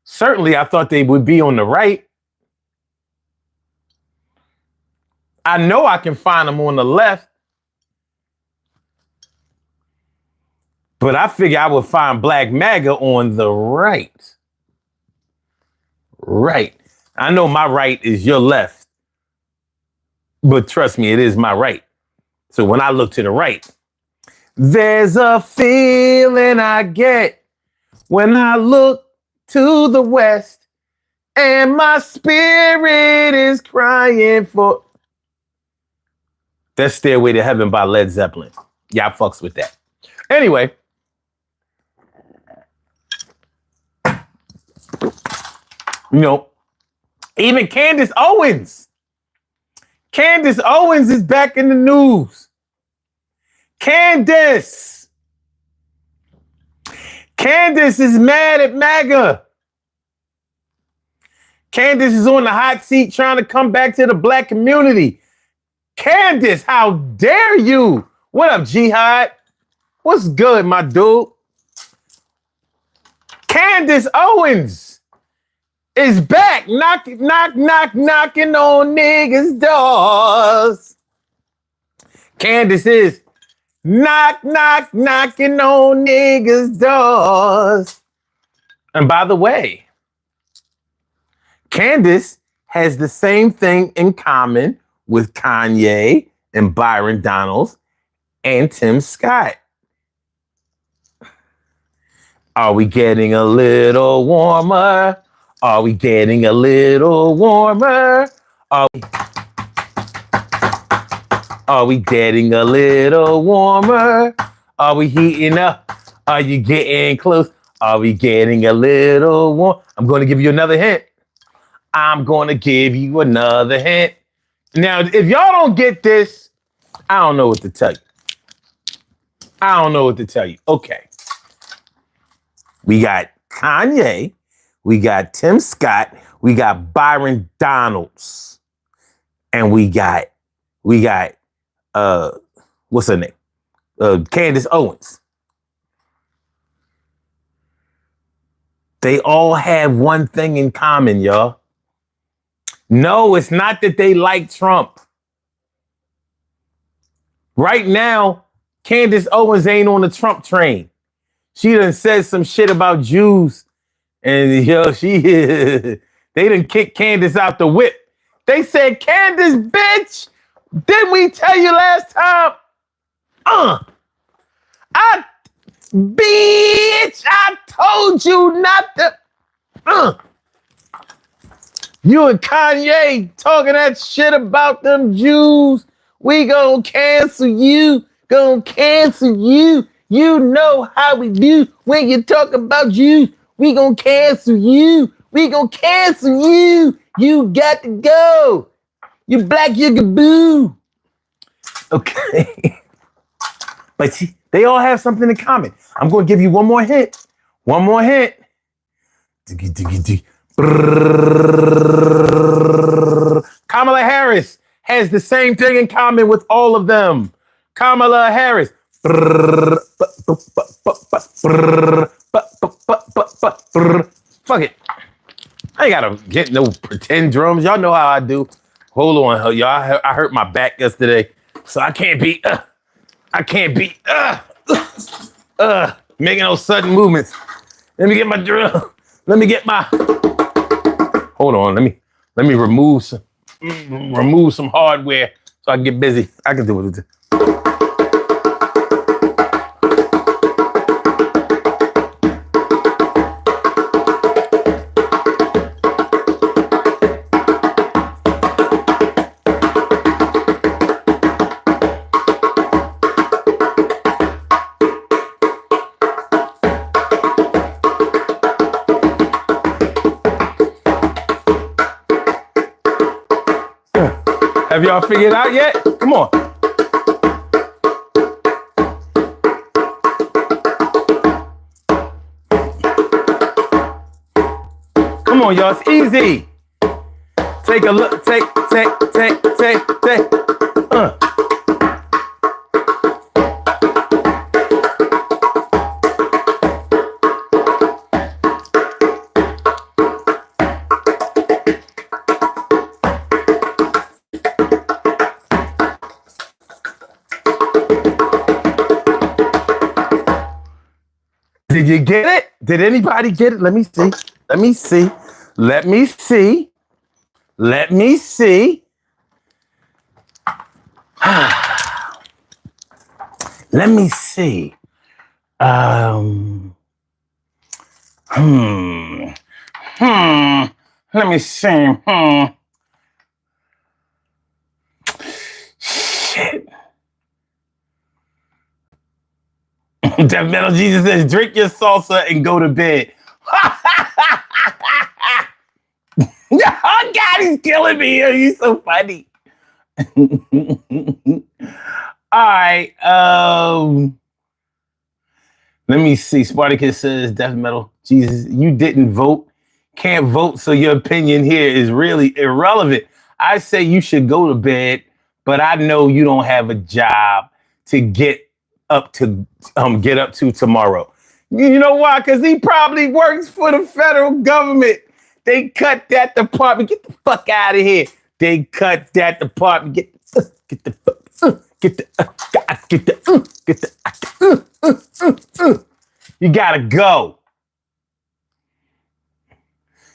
Certainly, I thought they would be on the right. I know I can find them on the left. But I figure I would find Black MAGA on the right. Right. I know my right is your left. But trust me, it is my right. So when I look to the right, there's a feeling I get when I look to the west and my spirit is crying for... That's Stairway to Heaven by Led Zeppelin. Y'all fucks with that. Anyway. Even Candace Owens. Candace Owens is back in the news. Candace Candace is mad at Maga. Candace is on the hot seat trying to come back to the black community. Candace, how dare you? What up, Jihad? What's good, my dude? Candace Owens is back, knocking on niggas' doors. Candace is knocking on niggas' doors. And by the way, Candace has the same thing in common with Kanye and Byron Donalds and Tim Scott. Are we getting a little warmer? Are we getting a little warmer? Are we getting a little warmer? Are we heating up? Are you getting close? Are we getting a little warm? I'm going to give you another hint. I'm going to give you another hint. Now, if y'all don't get this, I don't know what to tell you. Okay. We got Kanye. We got Tim Scott. We got Byron Donalds. And we got what's her name? Candace Owens. They all have one thing in common, y'all. No, it's not that they like Trump. Right now, Candace Owens ain't on the Trump train. She done said some shit about Jews. And yo, they done kicked Candace out the whip. They said, Candace, bitch, didn't we tell you last time? I told you not to. You and Kanye talking that shit about them Jews. We gonna cancel you. You know how we do when you talk about Jews. We gonna cancel you. You got to go. You black, you gaboo. Okay. But see, they all have something in common. I'm going to give you one more hint. Kamala Harris has the same thing in common with all of them. Kamala Harris. Fuck it. I ain't gotta get no pretend drums. Y'all know how I do. Hold on, y'all. I hurt my back yesterday, so I can't be making those sudden movements. Let me get my drum. Hold on. Let me remove some hardware so I can get busy. I can do it. Have y'all figured it out yet? Come on. Come on, y'all. It's easy. Take a look. Take. Did you get it? Did anybody get it? Let me see. Let me see. Let me see. Let me see. Let me see. Let me see. Shit. Death Metal Jesus says, drink your salsa and go to bed. Oh God, he's killing me. He's so funny. All right. Let me see. Spartacus says, death metal. Jesus, you didn't vote. Can't vote, so your opinion here is really irrelevant. I say you should go to bed, but I know you don't have a job to get up to tomorrow. You know why? Because he probably works for the federal government. They cut that department. Get the fuck out of here. They cut that department. Get the You gotta go.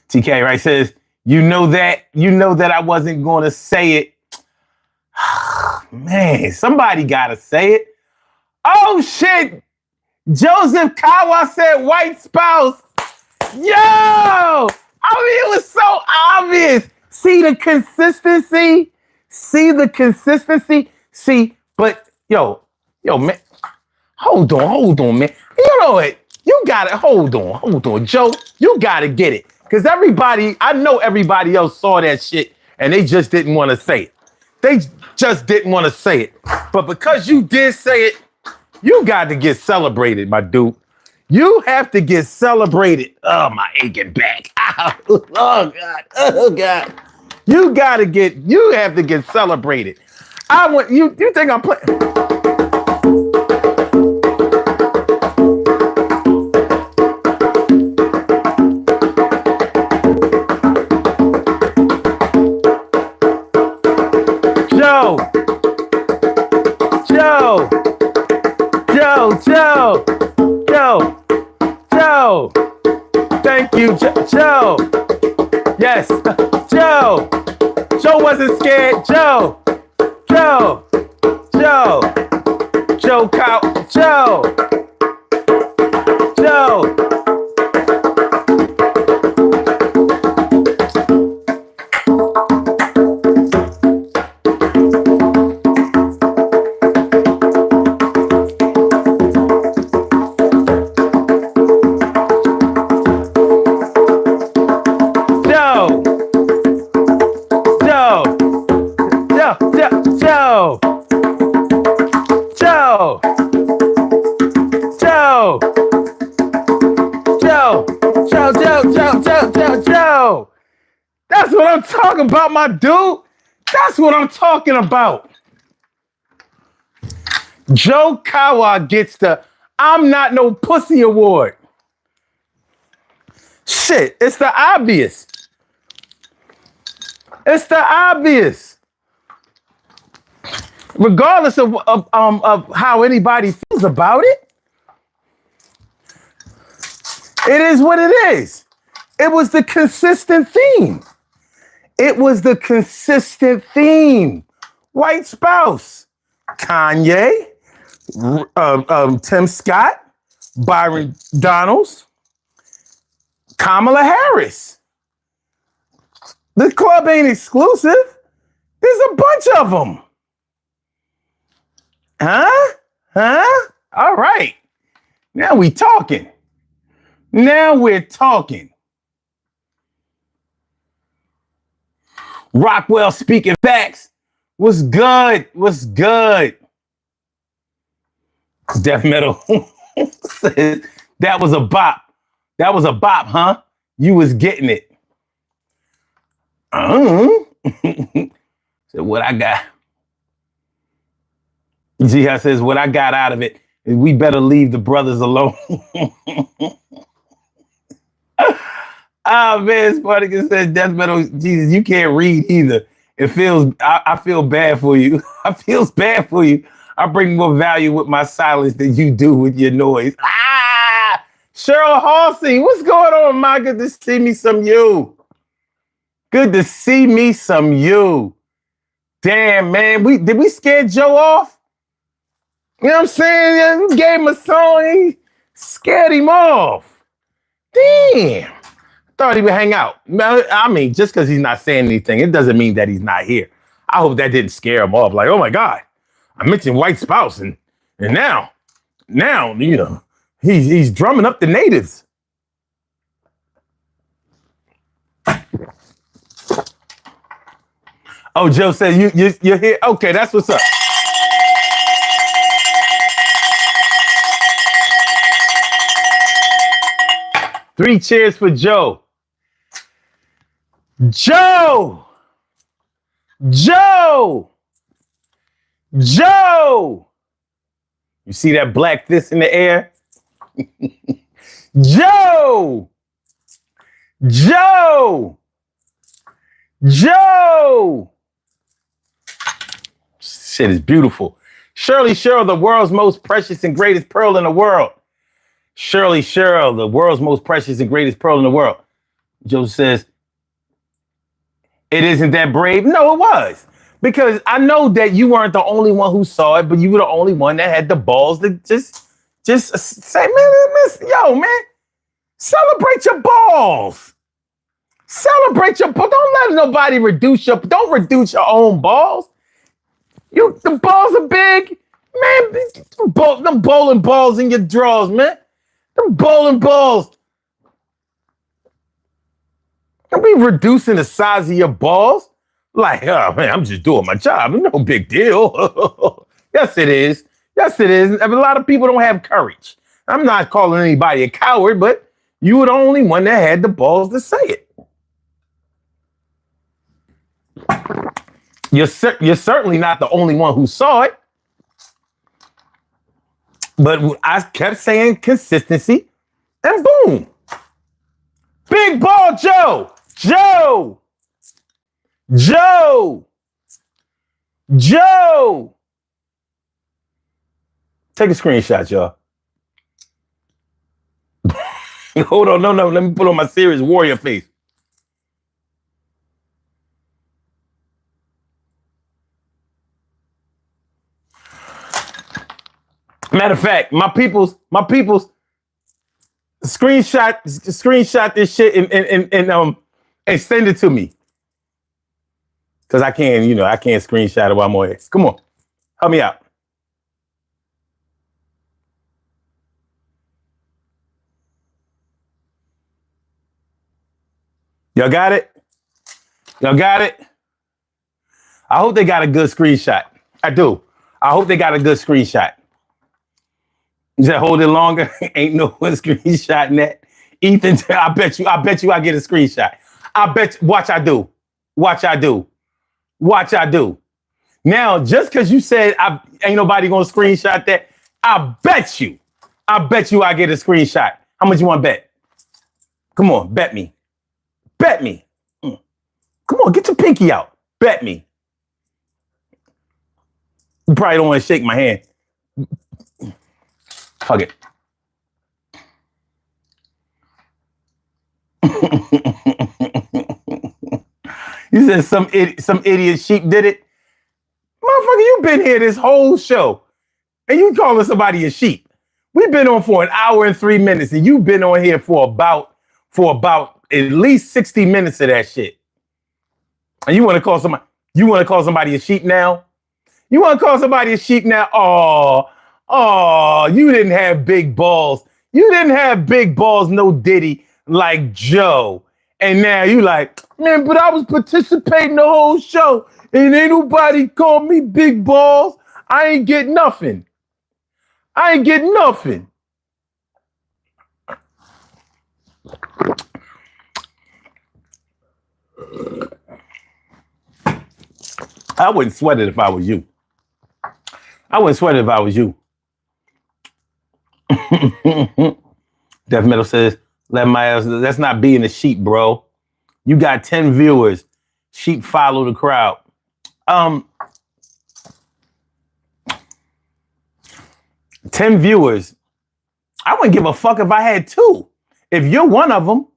TK right says, you know that I wasn't gonna say it. Man, somebody gotta say it. Oh shit! Joseph Kawa said white spouse. Yo! I mean, it was so obvious. See the consistency? See, but yo, man. Hold on, man. You know what? You gotta hold on, Joe. You gotta get it. Because I know everybody else saw that shit and they just didn't want to say it. But because you did say it, you got to get celebrated, my dude. You have to get celebrated. Oh, my aching back. Oh, God. You have to get celebrated. You think I'm playing? Joe. Thank you, Joe. Yes, Joe. Joe wasn't scared. Joe. Joe. That's what I'm talking about, my dude. That's what I'm talking about. Joe Kawa gets the I'm Not No Pussy Award. Shit, it's the obvious. Regardless of how anybody feels about it, it is what it is. It was the consistent theme. White spouse. Kanye, Tim Scott, Byron Donalds, Kamala Harris. The club ain't exclusive. There's a bunch of them. Huh? All right. Now we're talking. Rockwell speaking facts. What's good? Death Metal says that was a bop. Huh? You was getting it. So what I got? Jihad says what I got out of it is we better leave the brothers alone. Man, Spartacus says Death Metal. Jesus, you can't read either. I feel bad for you. I bring more value with my silence than you do with your noise. Cheryl Halsey, what's going on, Maga? Good to see me some you. Damn, man. Did we scare Joe off? You know what I'm saying? We gave him a song, he scared him off. Damn. Thought he would hang out. I mean, just because he's not saying anything, it doesn't mean that he's not here. I hope that didn't scare him off. Like, oh my God, I mentioned white spouse, and now, you know, he's drumming up the natives. Oh, Joe said you're here. Okay, that's what's up. 3 cheers for Joe. Joe! Joe! Joe! You see that black fist in the air? Joe! Joe! Joe! Shit is beautiful. Shirley Cheryl, the world's most precious and greatest pearl in the world. Shirley Cheryl, the world's most precious and greatest pearl in the world. Joe says, it isn't that brave. No, it was. Because I know that you weren't the only one who saw it, but you were the only one that had the balls to just say, man, celebrate your balls. Celebrate your balls. Don't let nobody don't reduce your own balls. The balls are big. Man, them bowling balls in your drawers, man. Them bowling balls. Don't be reducing the size of your balls. Like, oh, man, I'm just doing my job. No big deal. Yes, it is. Yes, it is. A lot of people don't have courage. I'm not calling anybody a coward, but you were the only one that had the balls to say it. You're certainly not the only one who saw it. But I kept saying consistency, and boom. Big ball Joe. Joe. Joe. Joe. Take a screenshot, y'all. Hold on, no. Let me put on my serious warrior face. Matter of fact, my people's screenshot this shit and send it to me. Cause I can't screenshot it while I'm on here. Come on, help me out. Y'all got it? Y'all got it? I hope they got a good screenshot. I do. I hope they got a good screenshot. Just hold it longer. Ain't no one screenshotting that. Ethan, I bet you I get a screenshot. Watch I do. Now, just because you said ain't nobody gonna screenshot that, I bet you I get a screenshot. How much you want to bet? Come on, bet me. Come on, get your pinky out. Bet me. You probably don't want to shake my hand. Fuck it. You said some idiot sheep did it? Motherfucker, you been here this whole show and you calling somebody a sheep. We've been on for 1 hour and 3 minutes and you've been on here for about at least 60 minutes of that shit. And you want to call somebody a sheep now? You want to call somebody a sheep now? Oh, you didn't have big balls. You didn't have big balls, no diddy, like Joe. And now you like, man, but I was participating the whole show and ain't nobody called me big balls. I ain't get nothing. I wouldn't sweat it if I was you. Death Metal says, that's not being a sheep, bro. You got 10 viewers. Sheep follow the crowd. 10 viewers. I wouldn't give a fuck if I had 2. If you're one of them,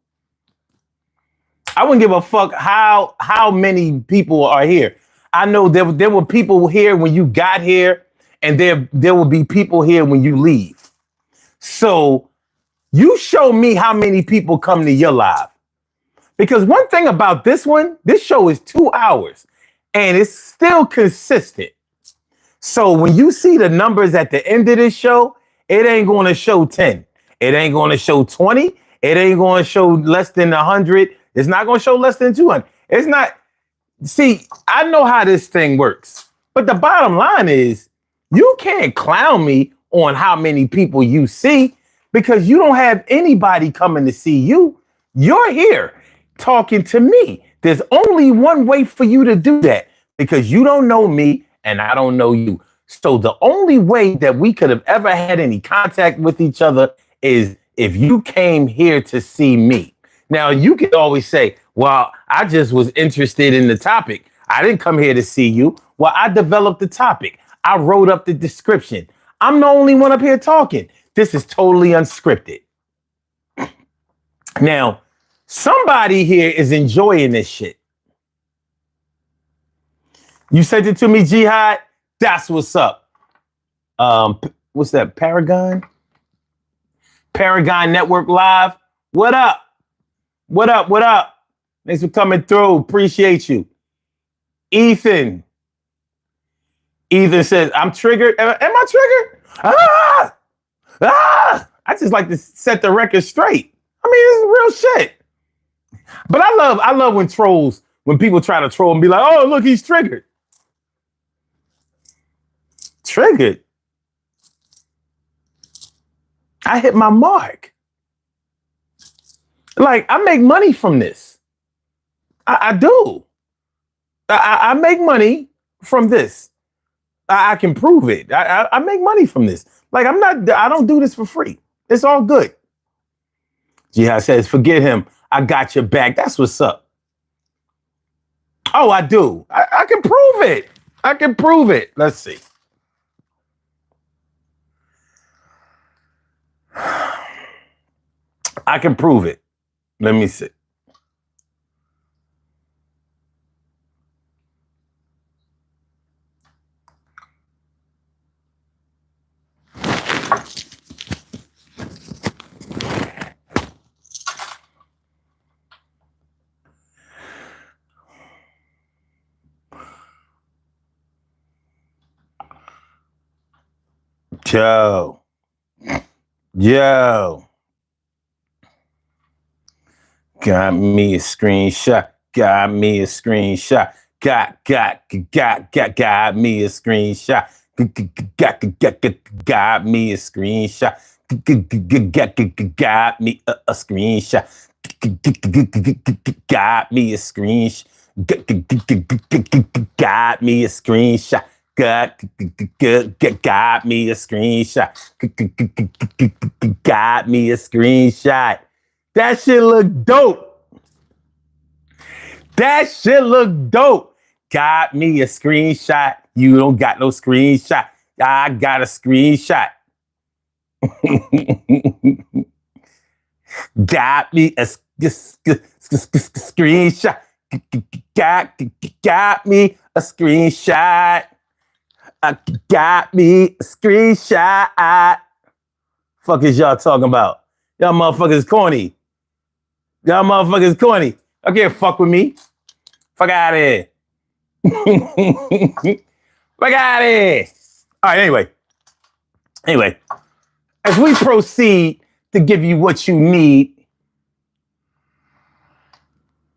I wouldn't give a fuck how many people are here. I know there were people here when you got here, and there will be people here when you leave. So you show me how many people come to your live. Because one thing about this show is 2 hours and it's still consistent. So when you see the numbers at the end of this show, it ain't going to show 10. It ain't going to show 20. It ain't going to show less than 100. It's not going to show less than 200. It's not. See, I know how this thing works. But the bottom line is, you can't clown me on how many people you see, because you don't have anybody coming to see you. You're here talking to me. There's only one way for you to do that because you don't know me and I don't know you. So the only way that we could have ever had any contact with each other is if you came here to see me. Now, you could always say, well, I just was interested in the topic. I didn't come here to see you. Well, I developed the topic. I wrote up the description. I'm the only one up here talking. This is totally unscripted. Now, somebody here is enjoying this shit. You sent it to me, Jihad? That's what's up. What's that? Paragon Network Live. What up? What up? What up? Thanks for coming through. Appreciate you. Ethan says, I'm triggered. Am I triggered? I just like to set the record straight. I mean, this is real shit. But I love when people try to troll and be like, oh, look, he's triggered. Triggered? I hit my mark. Like, I make money from this. I do. I make money from this. I can prove it. I make money from this. Like, I don't do this for free. It's all good. Jihad says, forget him. I got your back. That's what's up. Oh, I do. I can prove it. I can prove it. Let's see. I can prove it. Let me see. Yo. Got me a screenshot. Got me a screenshot. Got me a screenshot. Got me a screenshot. Got me a screenshot. Got me a screenshot. Got me a screenshot. Got me a screenshot. Got me a screenshot. That shit look dope. That shit look dope. Got me a screenshot. You don't got no screenshot. I got a screenshot. Got me a screenshot. Got me a screenshot. Got me a screenshot. Fuck is y'all talking about? Y'all motherfuckers corny. Y'all motherfuckers corny. Okay, fuck with me. Fuck out of here. Fuck out of here. All right, anyway. As we proceed to give you what you need,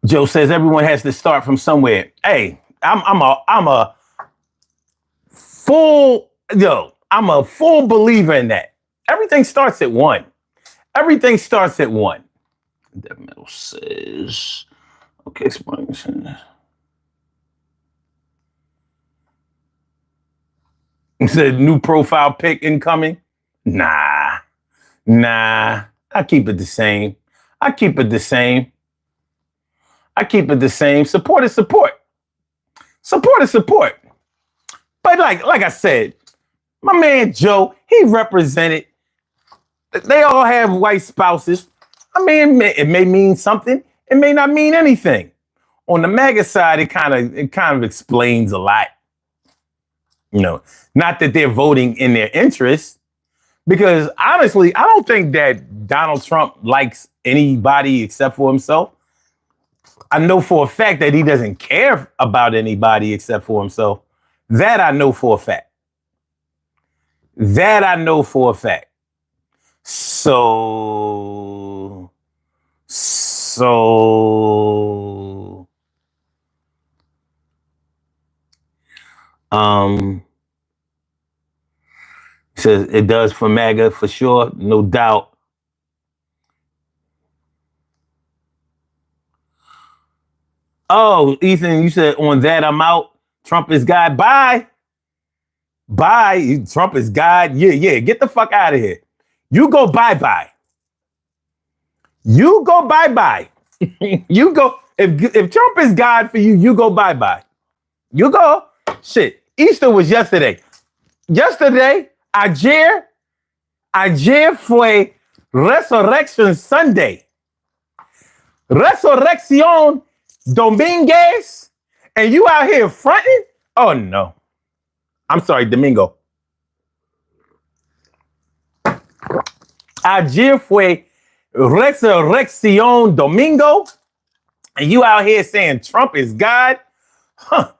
Joe says everyone has to start from somewhere. Hey, I'm a full believer in that. Everything starts at one. Everything starts at one. That metal says, okay, explain. It said new profile pic incoming. Nah. I keep it the same. Support is support. Support is support. But like I said, my man Joe, he represented. They all have white spouses. I mean, it may mean something. It may not mean anything. On the Maga side, it kind of explains a lot. You know, not that they're voting in their interest, because honestly, I don't think that Donald Trump likes anybody except for himself. I know for a fact that he doesn't care about anybody except for himself. That I know for a fact. So says it does for MAGA for sure, no doubt. Oh, Ethan, you said on that I'm out. Trump is God. Bye. Bye. Trump is God. Yeah. Get the fuck out of here. You go bye-bye. You go bye-bye. You go. If Trump is God for you, you go bye-bye. You go. Shit. Easter was yesterday. Yesterday, ayer fue Resurrection Sunday. Resurrección Dominguez. And you out here fronting? Oh, no. I'm sorry, Domingo. Ayer fue Resurrección Domingo. And you out here saying Trump is God? Huh.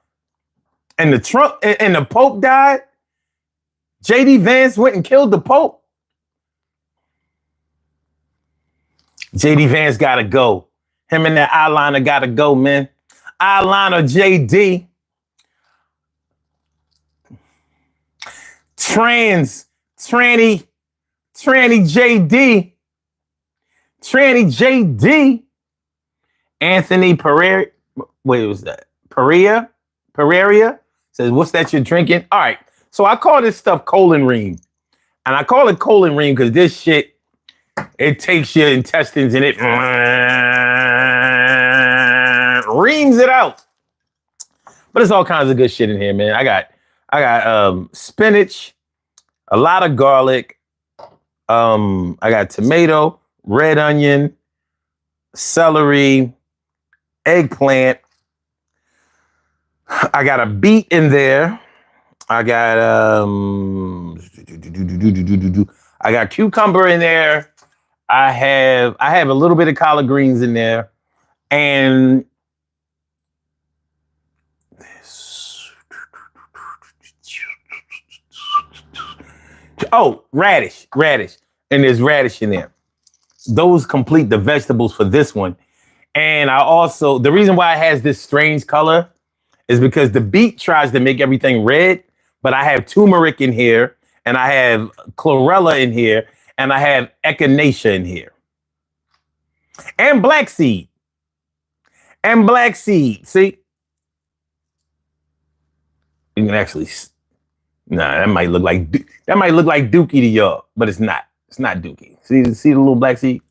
And the Pope died? J.D. Vance went and killed the Pope? J.D. Vance gotta go. Him and that eyeliner gotta go, man. Eyeliner J.D. Tranny J.D. Tranny J.D. Anthony Pereira. Wait, what was that? Pereira says, what's that you're drinking? All right. So I call this stuff colon ream. And I call it colon ream because this shit, it takes your intestines and it reams it out. But there's all kinds of good shit in here, man. I got spinach, a lot of garlic. I got tomato, red onion, celery, eggplant. I got a beet in there. I got cucumber in there. I have a little bit of collard greens in there. And radish. And there's radish in there. Those complete the vegetables for this one. And the reason why it has this strange color is because the beet tries to make everything red, but I have turmeric in here, and I have chlorella in here, and I have echinacea in here. And black seed. See? You can actually, that might look like Dookie to y'all, but it's not. It's not Dookie. See the little black seed?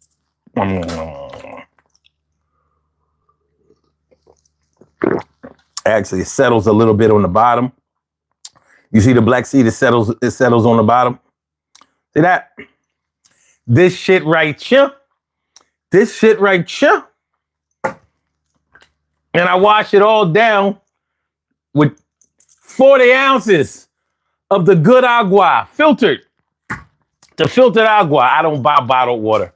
Actually, it settles a little bit on the bottom. You see the black seed? It settles on the bottom. See that? This shit right here. And I wash it all down with 40 ounces of the good agua, filtered. The filtered agua. I don't buy bottled water.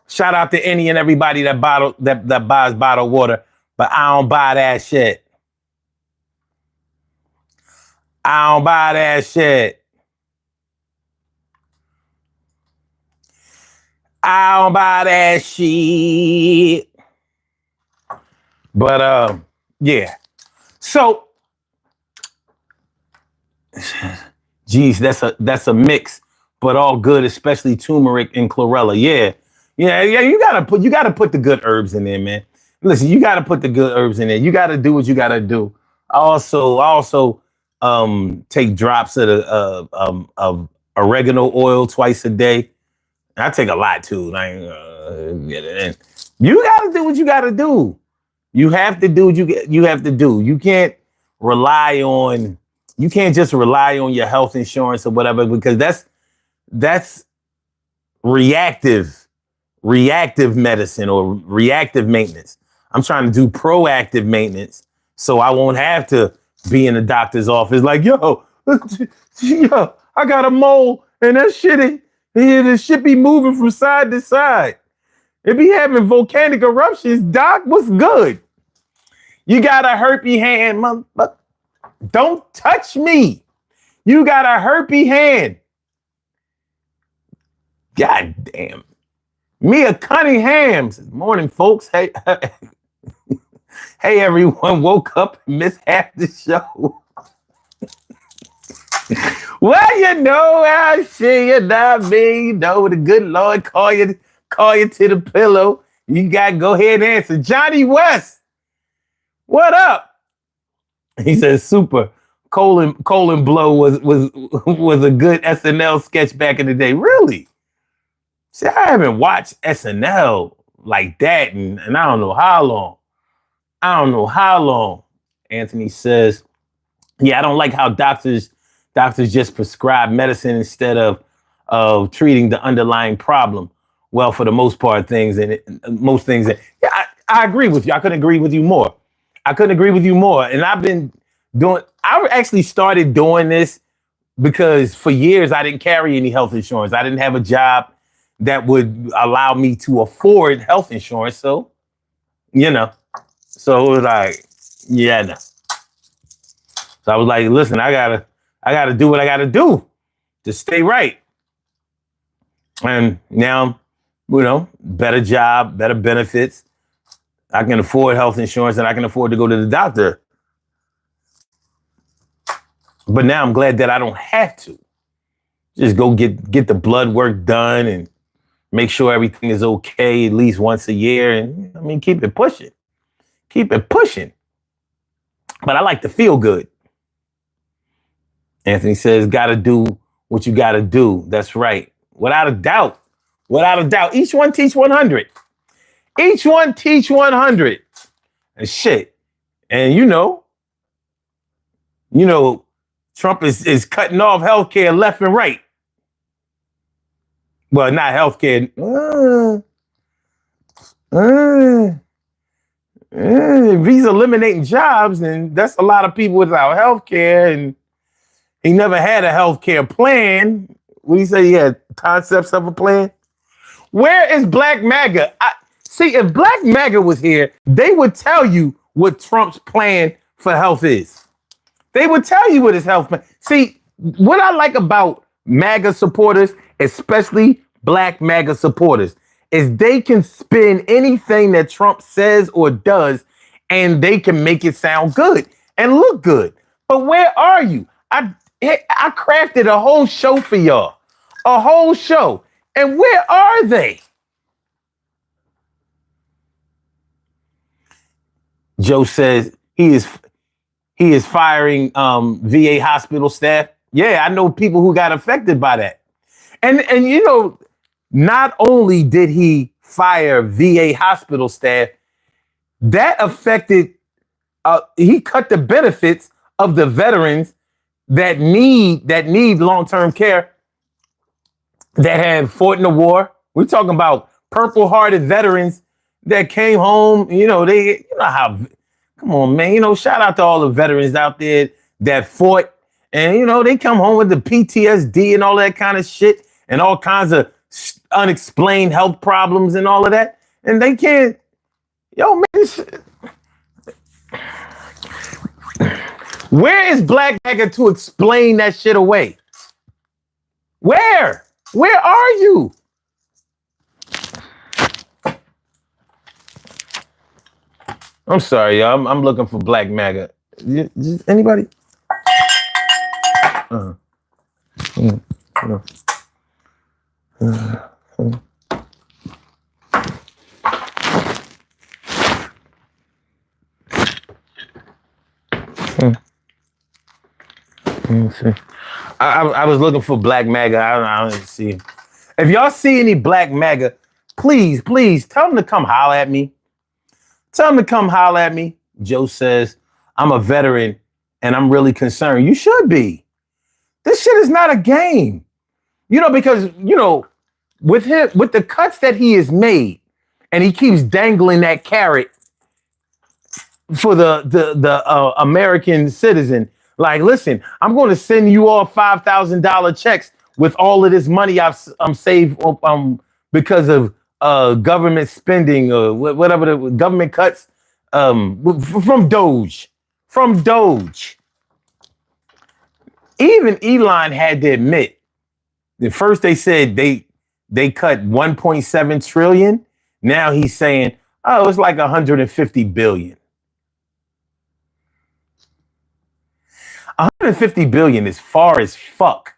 Shout out to any and everybody that buys bottled water, but I don't buy that shit. I don't buy that shit. But yeah. So, geez, that's a mix, but all good, especially turmeric and chlorella. Yeah. You gotta put the good herbs in there, man. Listen, you gotta put the good herbs in there. You gotta do what you gotta do. I also take drops of oregano oil twice a day. I take a lot too. Get it in. You gotta do what you gotta do. You have to do what you have to do. You can't just rely on your health insurance or whatever, because that's reactive medicine or reactive maintenance. I'm trying to do proactive maintenance so I won't have to be in the doctor's office like, yo, I got a mole and that shit be moving from side to side. It be having volcanic eruptions. Doc, what's good? You got a herpes hand, motherfucker. Don't touch me. You got a herpes hand. God damn. Mia Cunningham. Morning, folks. Hey, hey, everyone. Woke up and missed half the show. Well, you know how she not me. You know, the good Lord call you to the pillow. You got to go ahead and answer. Johnny West. What up? He says, super. Colon Blow was a good SNL sketch back in the day. Really? See, I haven't watched SNL like that, and I don't know how long. Anthony says, yeah, I don't like how doctors just prescribe medicine instead of treating the underlying problem. Well, for the most part, most things. Yeah, I agree with you. I couldn't agree with you more. And I actually started doing this because for years I didn't carry any health insurance. I didn't have a job that would allow me to afford health insurance. So, so it was like, yeah, no. So I was like, listen, I gotta do what I gotta do to stay right. And now, better job, better benefits. I can afford health insurance and I can afford to go to the doctor. But now I'm glad that I don't have to. Just go get the blood work done and make sure everything is okay at least once a year. And keep it pushing. But I like to feel good. Anthony says, gotta do what you gotta do. That's right. Without a doubt. Each one teach 100. And shit. And Trump is cutting off healthcare left and right. Well, not healthcare. If he's eliminating jobs, and that's a lot of people without healthcare, and he never had a healthcare plan. What do you say? He had concepts of a plan. Where is Black Maga? See, if Black Maga was here, they would tell you what Trump's plan for health is. They would tell you what his health plan. See, what I like about MAGA supporters, especially Black MAGA supporters, is they can spin anything that Trump says or does, and they can make it sound good and look good. But where are you? I crafted a whole show for y'all. A whole show. And where are they? Joe says he is firing VA hospital staff. Yeah, I know people who got affected by that. And not only did he fire VA hospital staff, that affected he cut the benefits of the veterans that need long-term care that have fought in the war. We're talking about purple-hearted veterans that came home. Come on, man. Shout out to all the veterans out there that fought, and they come home with the PTSD and all that kind of shit and all kinds of unexplained health problems and all of that, and they can't. Where is Black Maga to explain that shit away? Where are you? I'm sorry, y'all. I'm looking for Black Maga. Anybody? See. I was looking for Black Maga. I don't see him. If y'all see any Black Maga, please tell them to come holler at me. Joe says, I'm a veteran and I'm really concerned. You should be. This shit is not a game. Because, with the cuts that he has made, and he keeps dangling that carrot for the American citizen. Like, listen, I'm going to send you all $5,000 checks with all of this money I'm saved because of government spending or whatever the government cuts from DOGE. Even Elon had to admit that first they said they cut 1.7 trillion. Now he's saying, oh, it's like 150 billion. 150 billion is far as fuck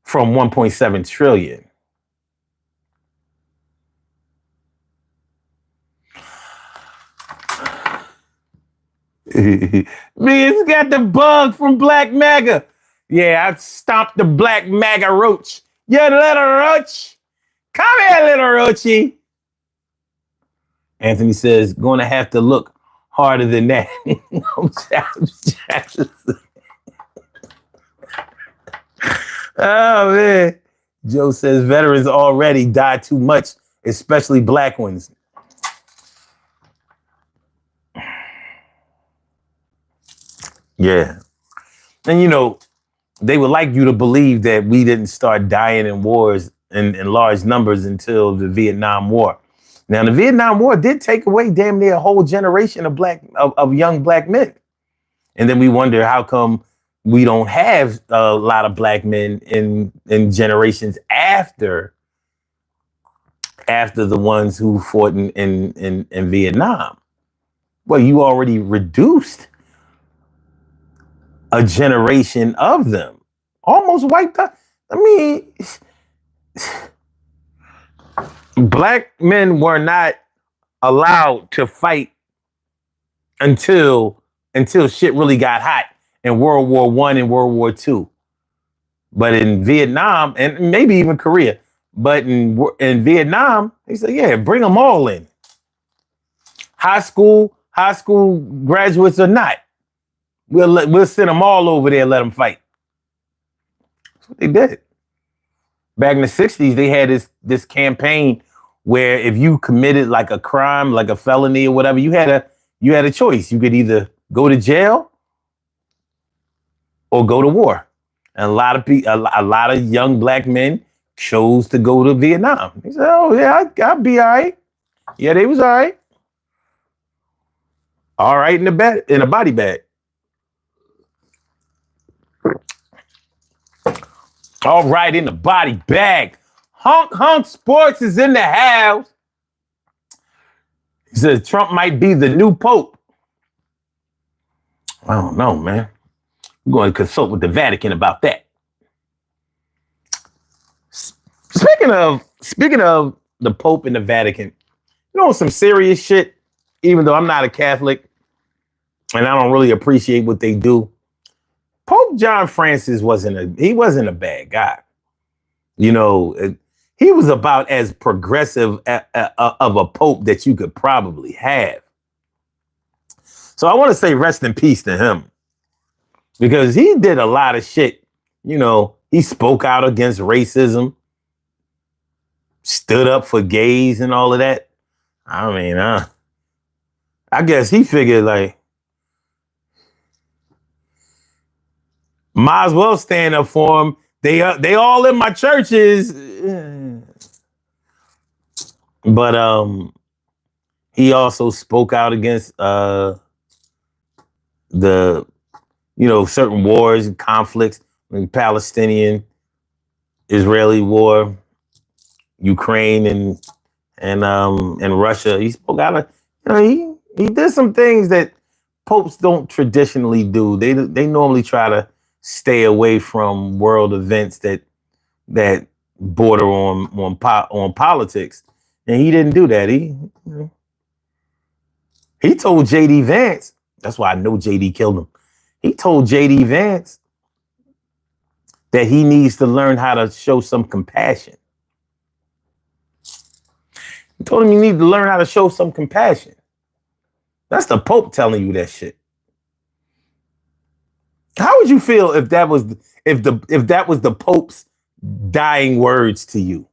from 1.7 trillion. It's got the bug from Black Maga. Yeah, I stomped the Black Maga roach. You little roach. Come here, little roachy. Anthony says, going to have to look harder than that. Oh, man. Joe says, veterans already die too much, especially black ones. Yeah. And, you know, they would like you to believe that we didn't start dying in wars in large numbers until the Vietnam War. Now, the Vietnam War did take away damn near a whole generation of young black men. And then we wonder how come we don't have a lot of black men in generations after the ones who fought in Vietnam. Well, you already reduced a generation of them, almost wiped out. I mean, black men were not allowed to fight until shit really got hot in World War I and World War II. But in Vietnam, and maybe even Korea, but in Vietnam, they said, yeah, bring them all in. High school graduates or not. We'll send them all over there and let them fight. That's what they did. Back in the 60s, they had this campaign where if you committed like a crime, like a felony or whatever, you had a choice. You could either go to jail or go to war. And a lot of young black men chose to go to Vietnam. They said, "Oh yeah, I'll be all right." Yeah, they was all right. All right in a body bag. All right in the body bag. Hunk Sports is in the house. He says Trump might be the new pope. I don't know, man. I'm going to consult with the Vatican about that. Speaking of the Pope and the Vatican, you know, some serious shit, even though I'm not a Catholic and I don't really appreciate what they do. Pope John Francis wasn't a bad guy. You know, he was about as progressive of a pope that you could probably have. So I want to say rest in peace to him, because he did a lot of shit. You know, he spoke out against racism, stood up for gays and all of that. I mean, I guess he figured like, might as well stand up for them. They all in my churches. But he also spoke out against the certain wars and conflicts, like Palestinian, Israeli war, Ukraine and Russia. He spoke out. He did some things that popes don't traditionally do. They normally try to stay away from world events that border on politics, and he didn't do that. He told J.D. Vance. That's why I know J.D. killed him. He told J.D. Vance that he needs to learn how to show some compassion. He told him you need to learn how to show some compassion. That's the Pope telling you that shit. How would you feel if that was the Pope's dying words to you?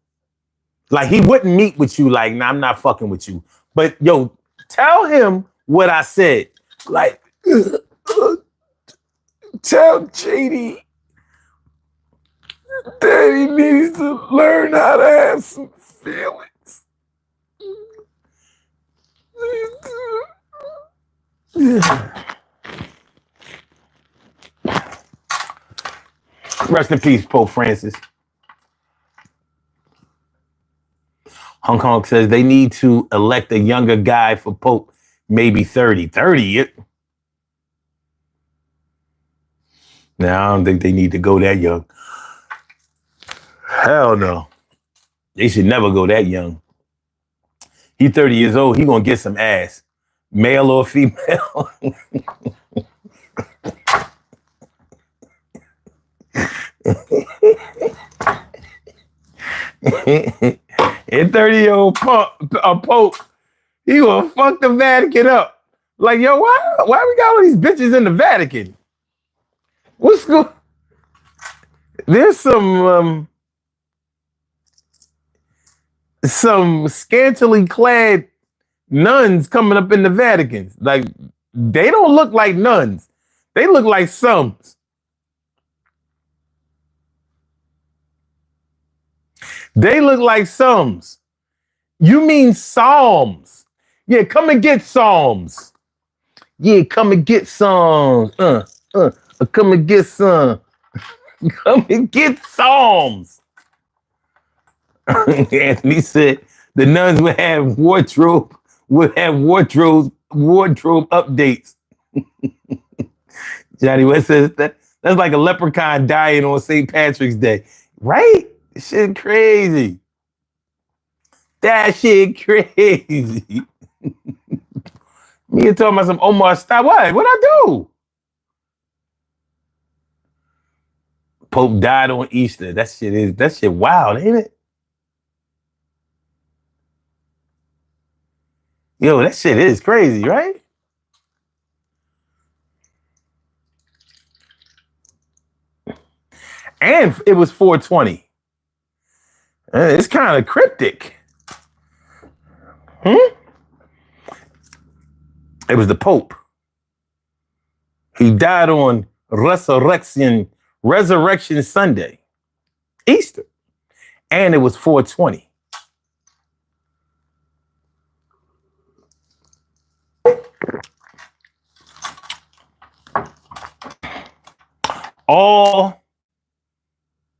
Like, he wouldn't meet with you like, nah, I'm not fucking with you. But yo, tell him what I said. Like, tell JD that he needs to learn how to have some feelings. Rest in peace, Pope Francis. Hong Kong says they need to elect a younger guy for Pope, maybe 30. 30? Now, I don't think they need to go that young. Hell no. They should never go that young. He's 30 years old. He gonna get some ass. male or female. And 30-year-old Pope, he gonna fuck the Vatican up. Like, yo, why we got all these bitches in the Vatican? What's going? There's some scantily clad nuns coming up in the Vatican. Like, they don't look like nuns. They look like sums. They look like sums. You mean psalms? Yeah, come and get psalms. Yeah, come and get some. Come and get some. Come and get psalms. Anthony said the nuns would have wardrobe updates. Johnny West says that's like a leprechaun dying on St. Patrick's Day. Right? Shit crazy. That shit crazy. Me and talking about some Omar style. What'd I do? Pope died on Easter. That shit wild, ain't it? Yo, that shit is crazy, right? And it was 420. It's kind of cryptic. It was the Pope. He died on Resurrection Sunday, Easter. And it was 420.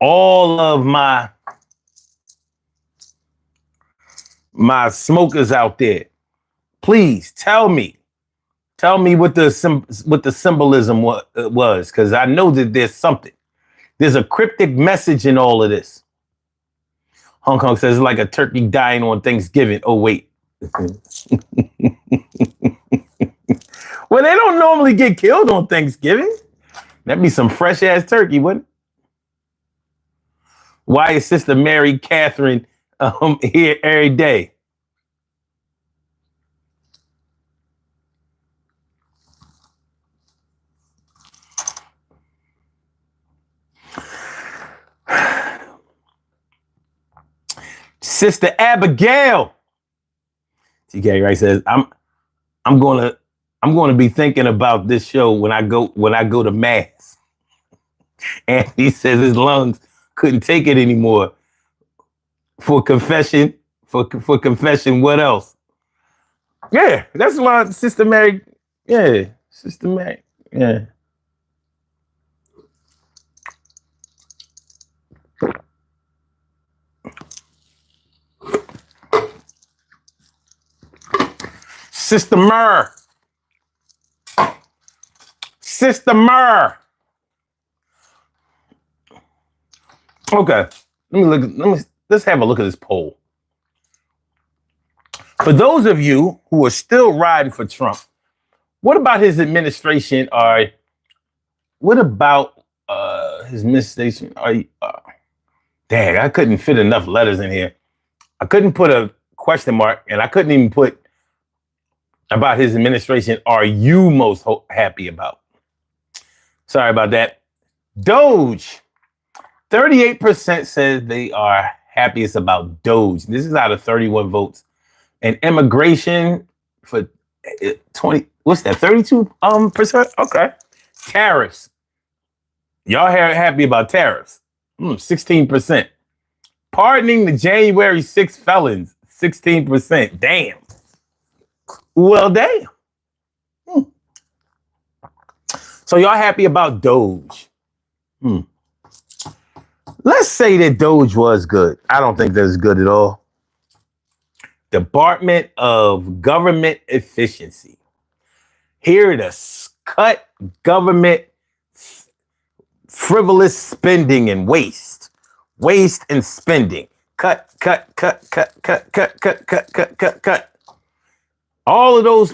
All of my smokers out there, please tell me what the symbolism was, because I know that there's something. There's a cryptic message in all of this. Hong Kong says it's like a turkey dying on Thanksgiving. Oh, wait. Well, they don't normally get killed on Thanksgiving. That'd be some fresh ass turkey, wouldn't it? Why is Sister Mary Catherine here every day? Sister Abigail. TK Wright says, I'm gonna be thinking about this show when I go to mass. And he says his lungs couldn't take it anymore. For confession, what else? Yeah, that's why Sister Mary. Yeah, Sister Mary. Yeah. Sister Myrrh. Sister Myrrh. Okay, let's have a look at this poll. For those of you who are still riding for Trump, what about his administration? What about his administration? Dang, I couldn't fit enough letters in here. I couldn't put a question mark, and I couldn't even put about his administration. Are you most happy about? Sorry about that. DOGE. 38% says they are happiest about DOGE. This is out of 31 votes. And immigration for 20, what's that, 32%? Okay. Tariffs. Y'all happy about tariffs? 16%. Pardoning the January 6th felons, 16%. Damn. Well, damn. So y'all happy about DOGE? Let's say that DOGE was good. I don't think that's good at all. Department of Government Efficiency. Here to cut government frivolous spending and waste. Waste and spending. Cut. All of those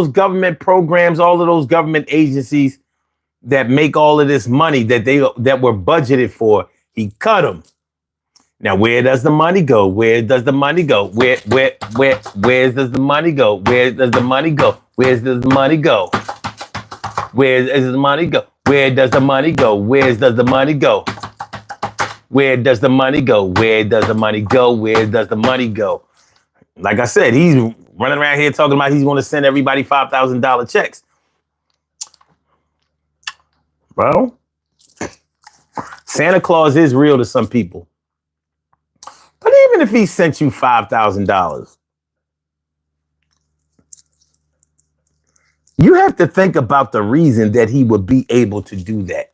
government programs, all of those government agencies that make all of this money that were budgeted for, he cut them. Now, where does the money go? Where does the money go? Where does the money go? Where does the money go? Where does the money go? Where does the money go? Where does the money go? Where does the money go? Where does the money go? Where does the money go? Where does the money go? Like I said, he's running around here talking about he's going to send everybody $5,000 checks. Bro, Santa Claus is real to some people. But even if he sent you $5,000, you have to think about the reason that he would be able to do that.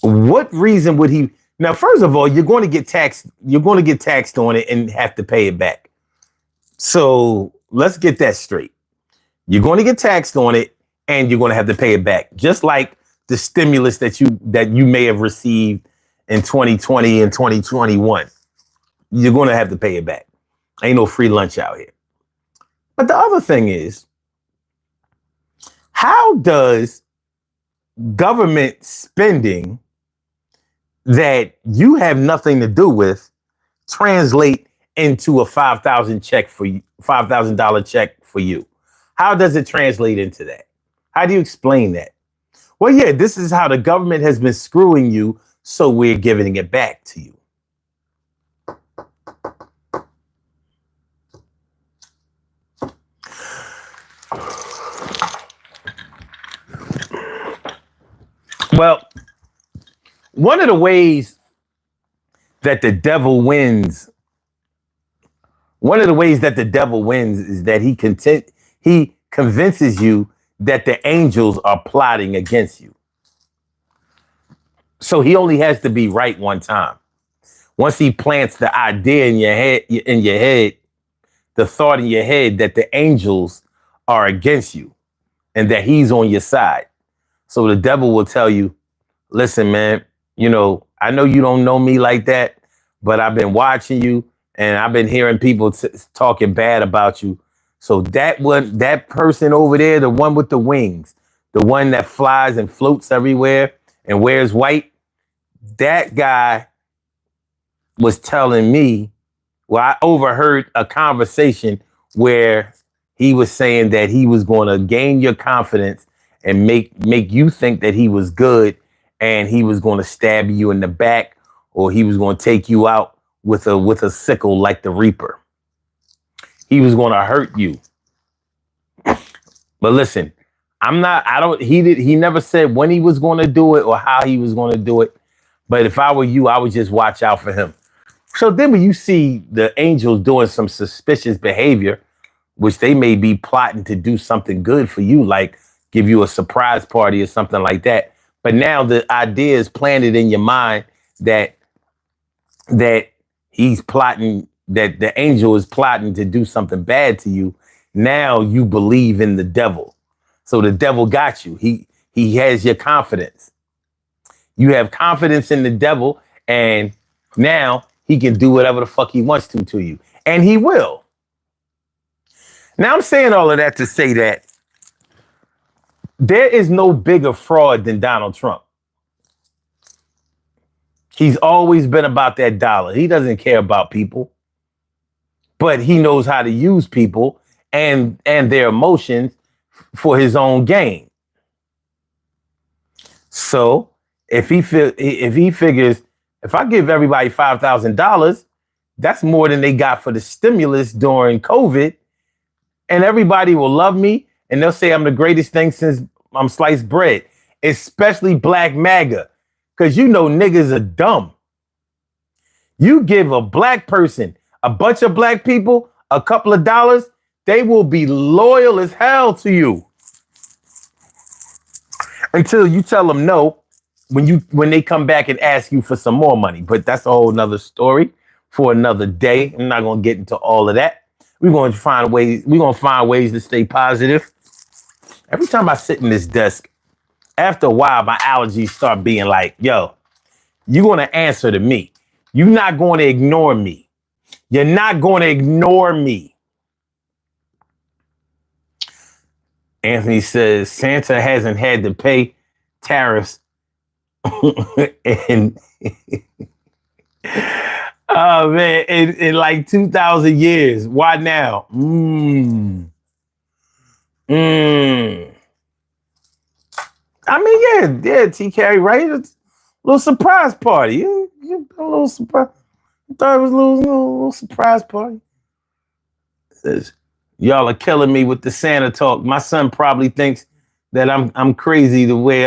What reason would he? Now, first of all, you're going to get taxed. You're going to get taxed on it and have to pay it back. So let's get that straight. You're going to get taxed on it and you're going to have to pay it back. Just like the stimulus that you may have received in 2020 and 2021. You're going to have to pay it back. Ain't no free lunch out here. But the other thing is, how does government spending that you have nothing to do with translate into a $5,000 check for you, $5,000 check for you? How does it translate into that? How do you explain that? Well, yeah, this is how the government has been screwing you, so we're giving it back to you. Well, one of the ways that the devil wins, is that he convinces you that the angels are plotting against you. So he only has to be right one time. Once he plants the idea in your head, the thought in your head that the angels are against you and that he's on your side. So the devil will tell you, listen, man, I know you don't know me like that, but I've been watching you and I've been hearing people talking bad about you. So that person over there, the one with the wings, the one that flies and floats everywhere and wears white, that guy was telling me, well, I overheard a conversation where he was saying that he was going to gain your confidence and make you think that he was good, and he was going to stab you in the back, or he was going to take you out with a sickle like the Reaper. He was going to hurt you. But listen, he never said when he was going to do it or how he was going to do it. But if I were you, I would just watch out for him. So then when you see the angels doing some suspicious behavior, which they may be plotting to do something good for you, like give you a surprise party or something like that. But now the idea is planted in your mind that he's plotting, that the angel is plotting to do something bad to you. Now you believe in the devil. So the devil got you. He has your confidence. You have confidence in the devil, and now he can do whatever the fuck he wants to you. And he will. Now I'm saying all of that to say that there is no bigger fraud than Donald Trump. He's always been about that dollar. He doesn't care about people, but he knows how to use people and their emotions for his own gain. So if he figures, if I give everybody $5,000, that's more than they got for the stimulus during COVID, and everybody will love me and they'll say I'm the greatest thing since sliced bread, especially Black Maga, because niggas are dumb. You give a black person, a bunch of black people, a couple of dollars, they will be loyal as hell to you until you tell them no when they come back and ask you for some more money. But that's a whole nother story for another day. I'm not going to get into all of that. We're going to find ways to stay positive. Every time I sit in this desk, after a while, my allergies start being like, yo, you're going to answer to me. You're not going to ignore me. You're not going to ignore me. Anthony says Santa hasn't had to pay tariffs in oh man, in like 2,000 years. Why now? I mean, yeah, T. Carey, right? It's a little surprise party. You a little surprise. I thought it was a little surprise party. Says, y'all are killing me with the Santa talk. My son probably thinks that I'm crazy the way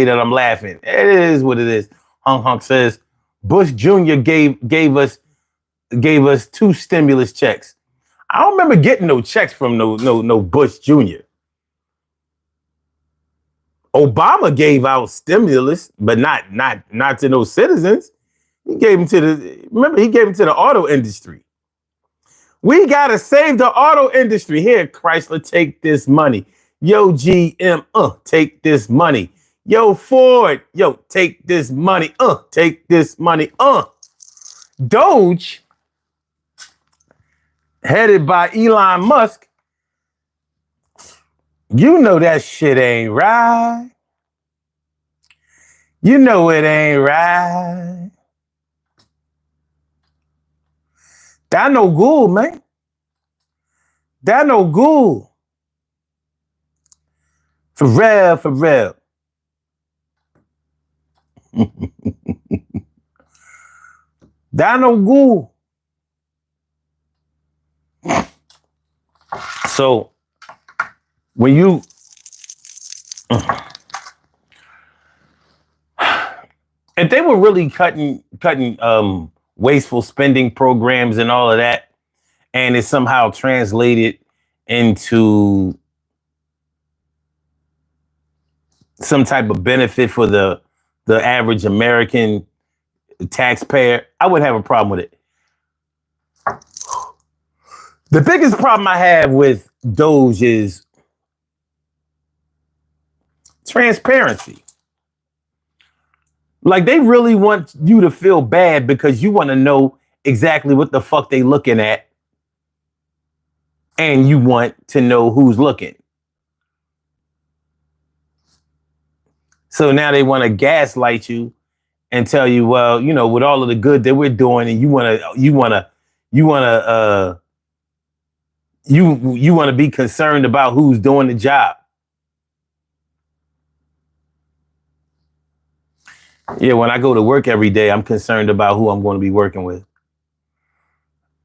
that I'm laughing. It is what it is. Hunk says Bush Jr. gave us 2 stimulus checks. I don't remember getting no checks from no Bush Jr. Obama gave out stimulus, but not to no citizens. He gave them to the auto industry. We gotta save the auto industry. Here, Chrysler, take this money. Yo, GM, take this money. Yo, Ford, take this money. Take this money. DOGE, headed by Elon Musk. You know that shit ain't right. You know it ain't right. That no good, man. That no good. For real, for real. That no good. So when you if they were really cutting wasteful spending programs and all of that, and it somehow translated into some type of benefit for the average American taxpayer, I wouldn't have a problem with it. The biggest problem I have with DOGE is transparency. Like, they really want you to feel bad because you want to know exactly what the fuck they looking at, and you want to know who's looking. So now they want to gaslight you and tell you, well, with all of the good that we're doing, and you want to be concerned about who's doing the job. Yeah, when I go to work every day, I'm concerned about who I'm going to be working with.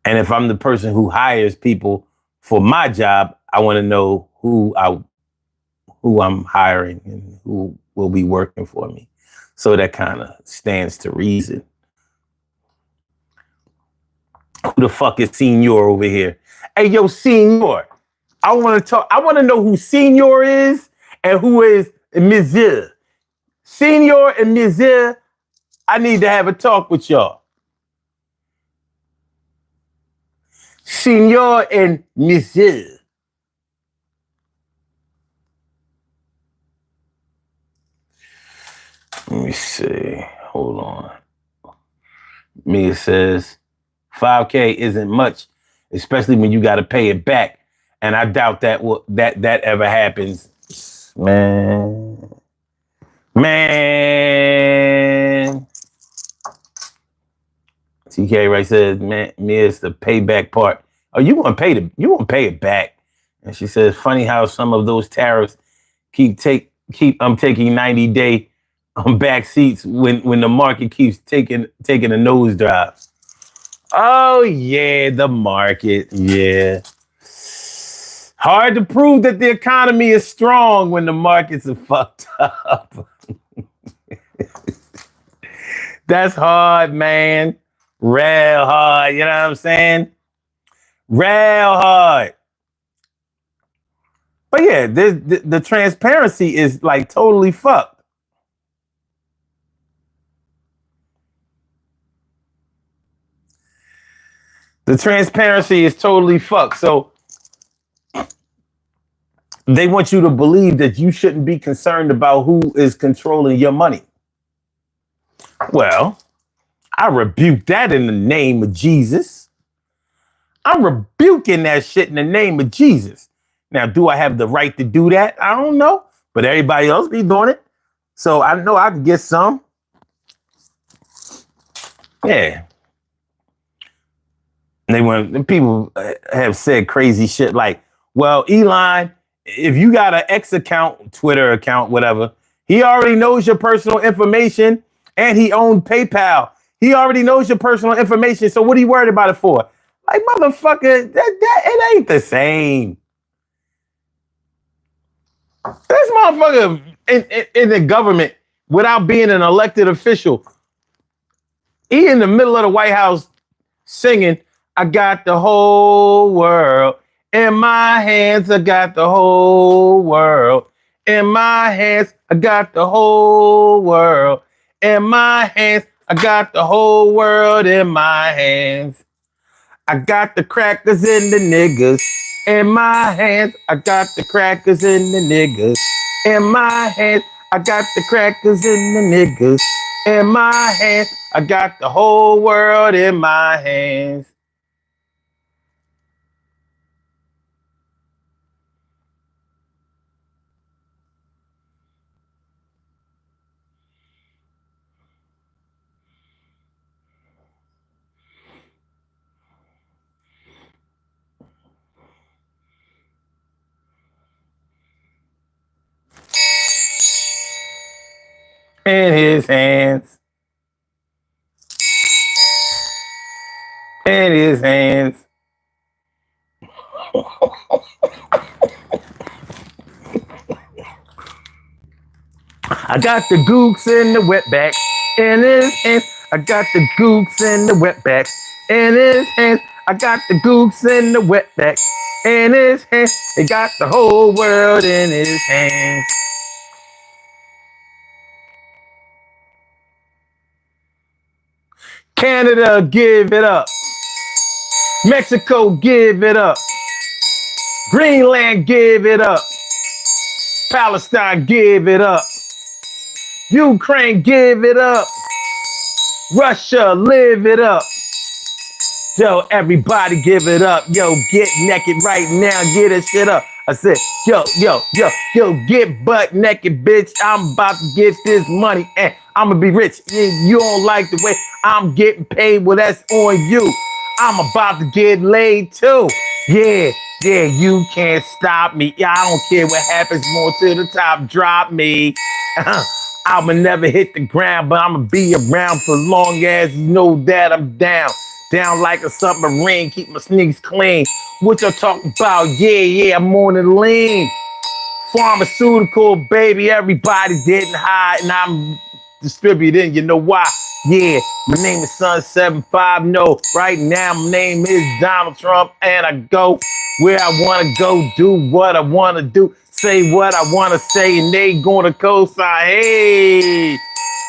And if I'm the person who hires people for my job, I want to know who I'm hiring and who will be working for me. So that kind of stands to reason. Who the fuck is Senior over here? Hey, yo, Senior. I want to know who Senior is and who is Monsieur. Senior and Monsieur, I need to have a talk with y'all. Senior and Monsieur. Let me see. Hold on. Mia says, 5K isn't much, especially when you got to pay it back. And I doubt that ever happens. Man. TK right says, man, Mia's the payback part. Oh, you want to pay it back. And she says, funny how some of those tariffs keep taking 90-day back seats when the market keeps taking a nosedive. Oh yeah, the market. Yeah. Hard to prove that the economy is strong when the markets are fucked up. That's hard, man. Real hard. You know what I'm saying? Real hard. But yeah, the transparency is like totally fucked. The transparency is totally fucked. So they want you to believe that you shouldn't be concerned about who is controlling your money. Well, I rebuke that in the name of Jesus. I'm rebuking that shit in the name of Jesus. Now, do I have the right to do that? I don't know, but everybody else be doing it. So I know I can get some. Yeah. People have said crazy shit like, well, Elon, if you got an X account, Twitter account, whatever, he already knows your personal information and he owned PayPal. He already knows your personal information. So what are you worried about it for? Like, motherfucker, it ain't the same. This motherfucker in the government, without being an elected official, he in the middle of the White House singing, I got the whole world in my hands. I got the whole world in my hands. I got the whole world in my hands. I got the whole world in my hands. I got the crackers and the niggas in my hands. I got the crackers and the niggas in my hands. I got the crackers and the niggas in my hands. I got the whole world in my hands. In his hands. In his hands. I got the gooks in the wetbacks in his hands. I got the gooks in the wetbacks in his hands. I got the gooks in the wetbacks in his hands. He got the whole world in his hands. Canada, give it up. Mexico, give it up. Greenland, give it up. Palestine, give it up. Ukraine, give it up. Russia, live it up. Yo, everybody give it up. Yo, get naked right now. Get that shit up. I said, yo, get butt naked, bitch. I'm about to get this money and I'm gonna be rich. You don't like the way I'm getting paid? Well, that's on you. I'm about to get laid too. Yeah, you can't stop me. Yeah, I don't care what happens. More to the top, drop me. I'ma never hit the ground, but I'ma be around for long as you know that I'm down. Down like a submarine, keep my sneaks clean. What y'all talking about? Yeah, I'm on the lean. Pharmaceutical, baby, everybody's getting high and I'm distributing. You know why? Yeah, my name is Sun75. No, right now my name is Donald Trump and I go where I want to go, do what I want to do, say what I want to say, and they gonna co-sign. Hey,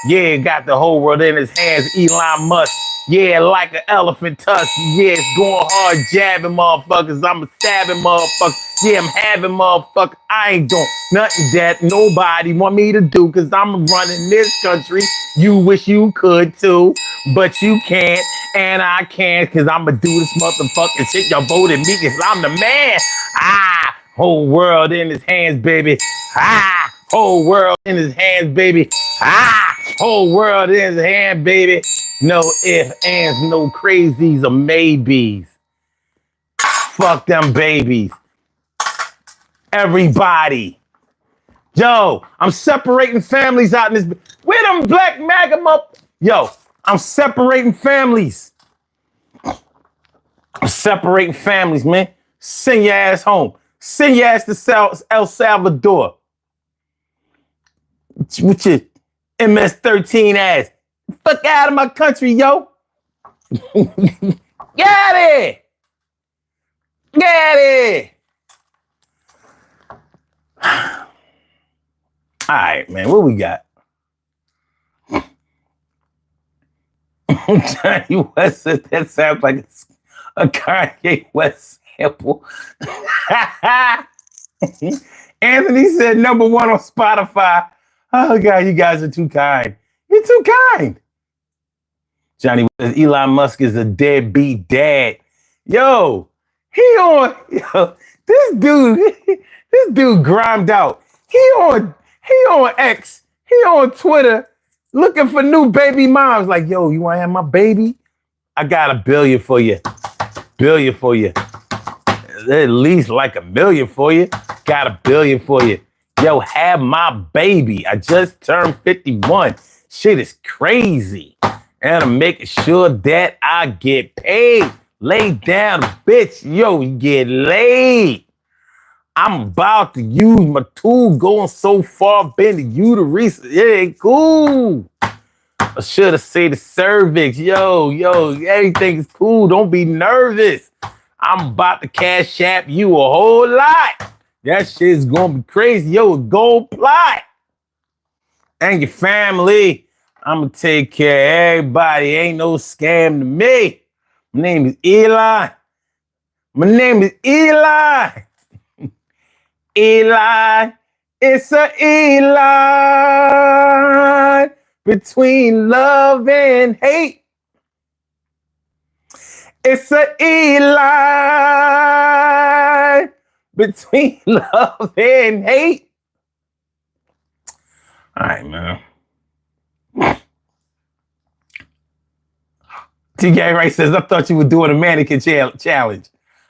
yeah, got the whole world in his hands, Elon Musk. Yeah, like an elephant tusk. Yeah, it's going hard, jabbing motherfuckers. I'm stabbing motherfuckers. Yeah, I'm having motherfuckers. I ain't doing nothing that nobody want me to do because I'm running this country. You wish you could too, but you can't. And I can't because I'm going to do this motherfucking shit. Y'all voted me because I'm the man. Whole world in his hands, baby. Whole world in his hands, baby. Whole world in his hand, baby. No ifs, ands, no crazies or maybes. Fuck them babies. Everybody. Yo, I'm separating families out in this. Where them black Maga up? Yo, I'm separating families. I'm separating families, man. Send your ass home. Send your ass to El Salvador. With your MS-13 ass. Fuck out of my country, yo. Get out of here. Get out of here. All right, man. What we got? Johnny West said that sounds like a Kanye West sample. Anthony said #1 on Spotify. Oh, God, you guys are too kind. You're too kind. Johnny says Elon Musk is a deadbeat dad. Yo, yo, this dude grimed out. He on X, he on Twitter, looking for new baby moms. Like, yo, you wanna have my baby? I got $1 billion for you. Billion for you. At least like $1 million for you. Got $1 billion for you. Yo, have my baby. I just turned 51. Shit is crazy. And I'm making sure that I get paid. Lay down, bitch. Yo, you get laid. I'm about to use my tool going so far, bending you to research. It ain't cool. I should have said the cervix. Yo, everything's cool. Don't be nervous. I'm about to cash app you a whole lot. That shit's gonna be crazy. Yo, gold plot. And your family. I'm gonna take care of everybody. Ain't no scam to me. My name is Eli. My name is Eli. Eli. It's a Eli. Between love and hate. It's a Eli. Between love and hate. All right, man. TK Wright says, I thought you were doing a mannequin challenge.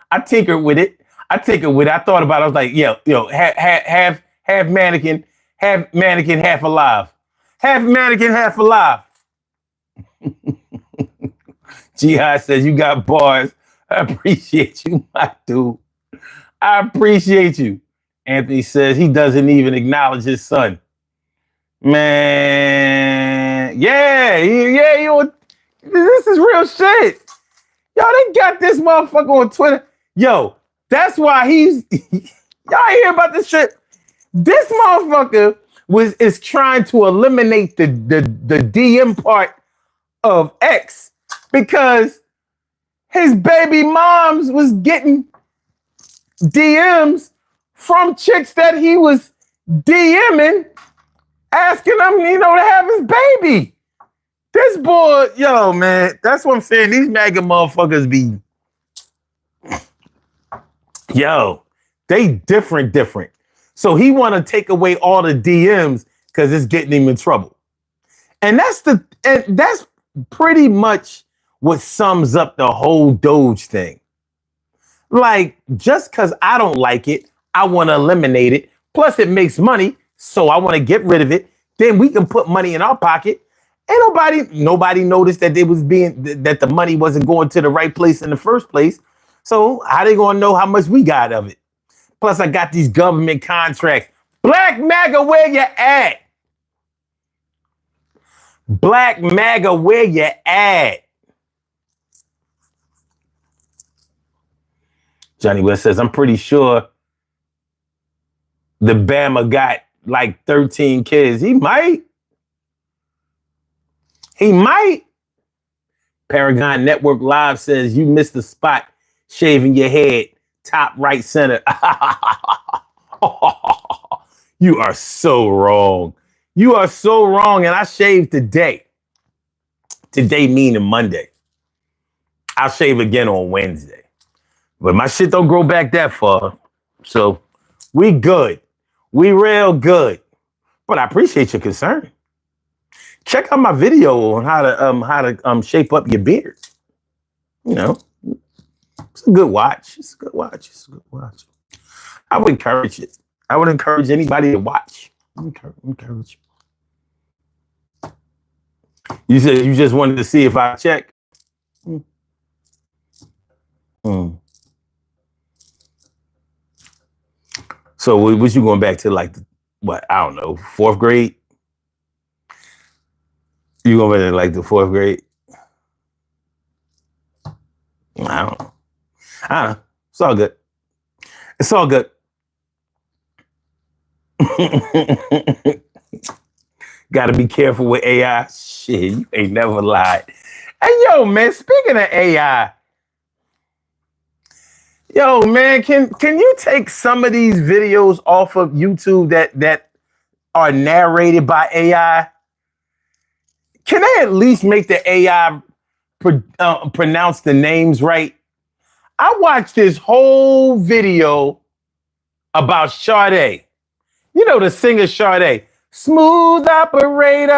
I tinkered with it. I thought about it. I was like, yo, half mannequin, half alive. Half mannequin, half alive. Jihad says, you got bars. I appreciate you, my dude. I appreciate you. Anthony says he doesn't even acknowledge his son. Man, this is real shit. Yo, they got this motherfucker on Twitter. Yo, that's why y'all hear about this shit? This motherfucker is trying to eliminate the DM part of X because his baby moms was getting DMs from chicks that he was DMing, asking them, to have his baby. This boy, yo, man, that's what I'm saying. These MAGA motherfuckers be, yo, they different. So he want to take away all the DMs because it's getting him in trouble. And that's pretty much what sums up the whole DOGE thing. Like, just because I don't like it, I want to eliminate it. Plus, it makes money, so I want to get rid of it. Then we can put money in our pocket. Ain't nobody noticed that that the money wasn't going to the right place in the first place. So how they gonna know how much we got of it? Plus, I got these government contracts. Black MAGA, where you at? Black MAGA, where you at? Johnny West says, I'm pretty sure the Bama got like 13 kids. He might. Paragon Network Live says, you missed the spot shaving your head. Top right center. You are so wrong. You are so wrong. And I shaved today. Today meaning Monday. I'll shave again on Wednesday. But my shit don't grow back that far. So we good. We real good. But I appreciate your concern. Check out my video on how to shape up your beard. It's a good watch. I would encourage it. I would encourage anybody to watch. Encourage you. You said you just wanted to see if I check. So was you going back to like what? I don't know, 4th grade? You going back to like the 4th grade? I don't know. It's all good. It's all good. Gotta be careful with AI. Shit, you ain't never lied. Hey, yo, man, speaking of AI, yo, man, can you take some of these videos off of YouTube that are narrated by AI? Can they at least make the AI pronounce the names right? I watched this whole video about Sade. You know the singer Sade. Smooth operator.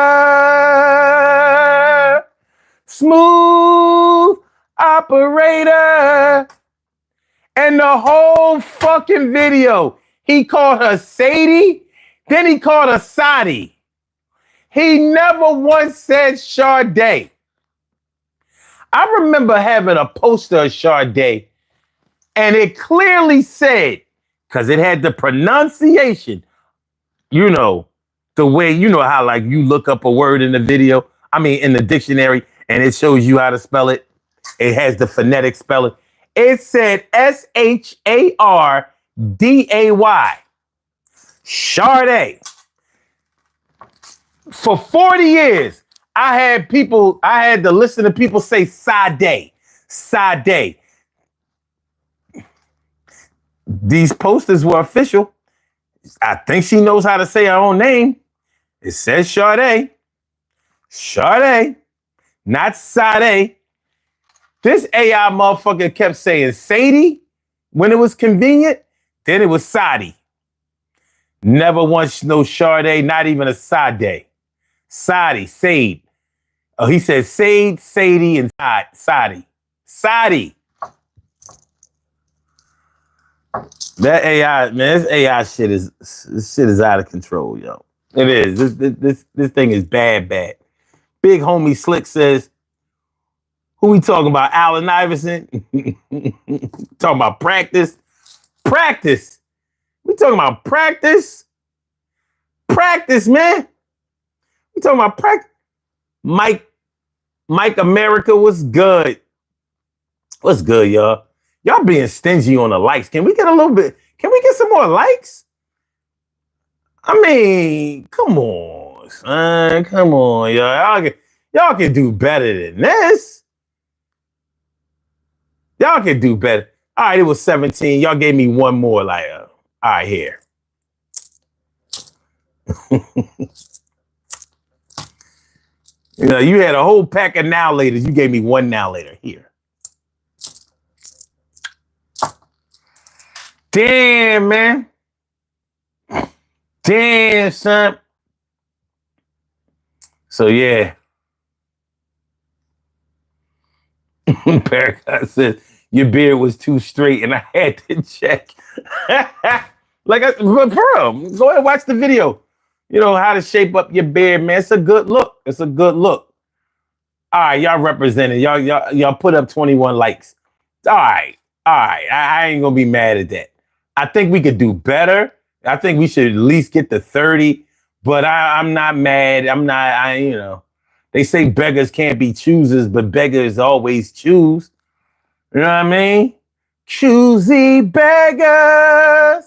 Smooth operator. And the whole fucking video, he called her Sadie, then he called her Sadi. He never once said Sade. I remember having a poster of Sade, and it clearly said, because it had the pronunciation, you know, the way, you know how like you look up a word in the video, in the dictionary, and it shows you how to spell it. It has the phonetic spelling. It said Sharday. Sade. For 40 years, I had to listen to people say Sade. Sade. These posters were official. I think she knows how to say her own name. It says Sade. Sade. Not Sade. This AI motherfucker kept saying Sadie when it was convenient. Then it was Sadi. Never once no Sade, not even a Sade. Sadi, Sade. Oh, he said Sade, Sadie, and Sadi. Sadi. That AI, man, this AI shit is out of control, yo. It is. This thing is bad. Big homie Slick says, who we talking about? Allen Iverson? Talking about practice? Practice. We talking about practice? Practice, man. We talking about practice. Mike America, what's good? What's good, y'all? Y'all being stingy on the likes. Can we get a little bit? Can we get some more likes? Come on, son. Come on, y'all. Y'all can do better than this. Y'all can do better. All right, it was 17. Y'all gave me one more. All right, here. You had a whole pack of now laters. You gave me one now later. Here. Damn, man. Damn, son. So, yeah. Paragon says, your beard was too straight and I had to check. But for real, go ahead and watch the video. You know, how to shape up your beard, man. It's a good look. It's a good look. All right, y'all represented. Y'all put up 21 likes. All right. I ain't going to be mad at that. I think we could do better. I think we should at least get to 30. But I'm not mad. They say beggars can't be choosers, but beggars always choose. You know what I mean? Choosy beggars.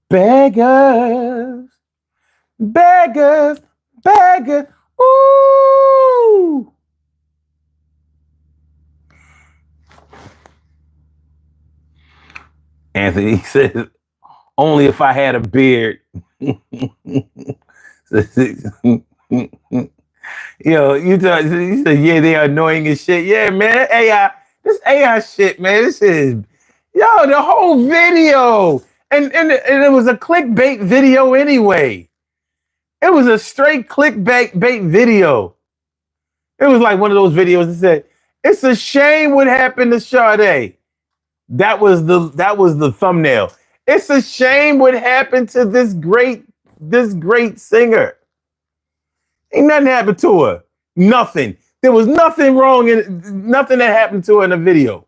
Beggars. Beggars. Beggars. Ooh. Anthony says, only if I had a beard. Yo, you said, yeah, they're annoying as shit. Yeah, man, this AI shit, man, this is, the whole video. And it was a clickbait video anyway. It was a straight clickbait video. It was like one of those videos that said, it's a shame what happened to Sade. That was the thumbnail. It's a shame what happened to this great singer. Ain't nothing happened to her. Nothing. There was nothing wrong nothing that happened to her in the video.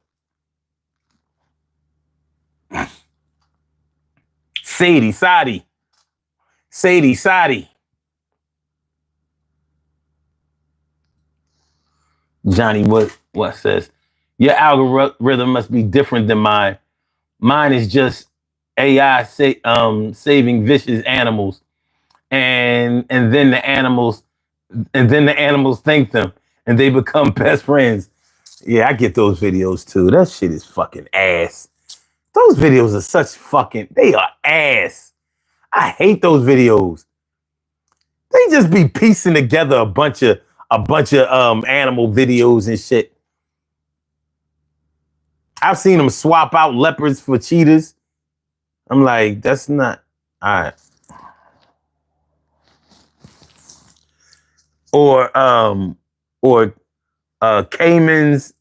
Sadi. Johnny, what says? Your algorithm must be different than mine. Mine is just AI saving vicious animals, and then the animals thank them, and they become best friends. Yeah, I get those videos too. That shit is fucking ass. Those videos are they are ass. I hate those videos. They just be piecing together a bunch of animal videos and shit. I've seen them swap out leopards for cheetahs. I'm like, that's not all right. Or caimans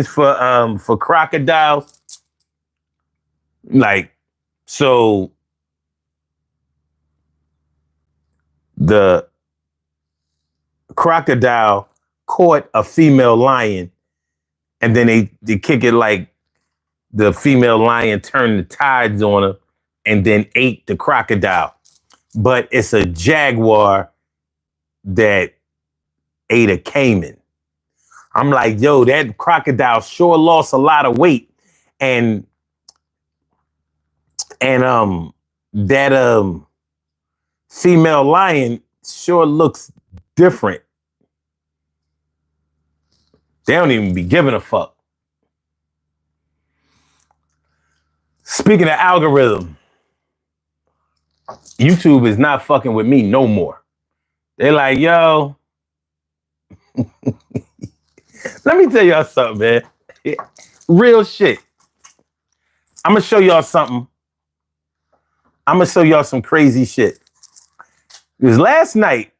for crocodiles. Like, so the crocodile caught a female lion, and then they kick it like the female lion turned the tides on her and then ate the crocodile. But it's a jaguar that ate a caiman. I'm like, yo, that crocodile sure lost a lot of weight. And that female lion sure looks different. They don't even be giving a fuck. Speaking of algorithm, YouTube is not fucking with me no more. They're like, yo, let me tell y'all something, man. Real shit. I'm gonna show y'all something. I'm gonna show y'all some crazy shit. Because last night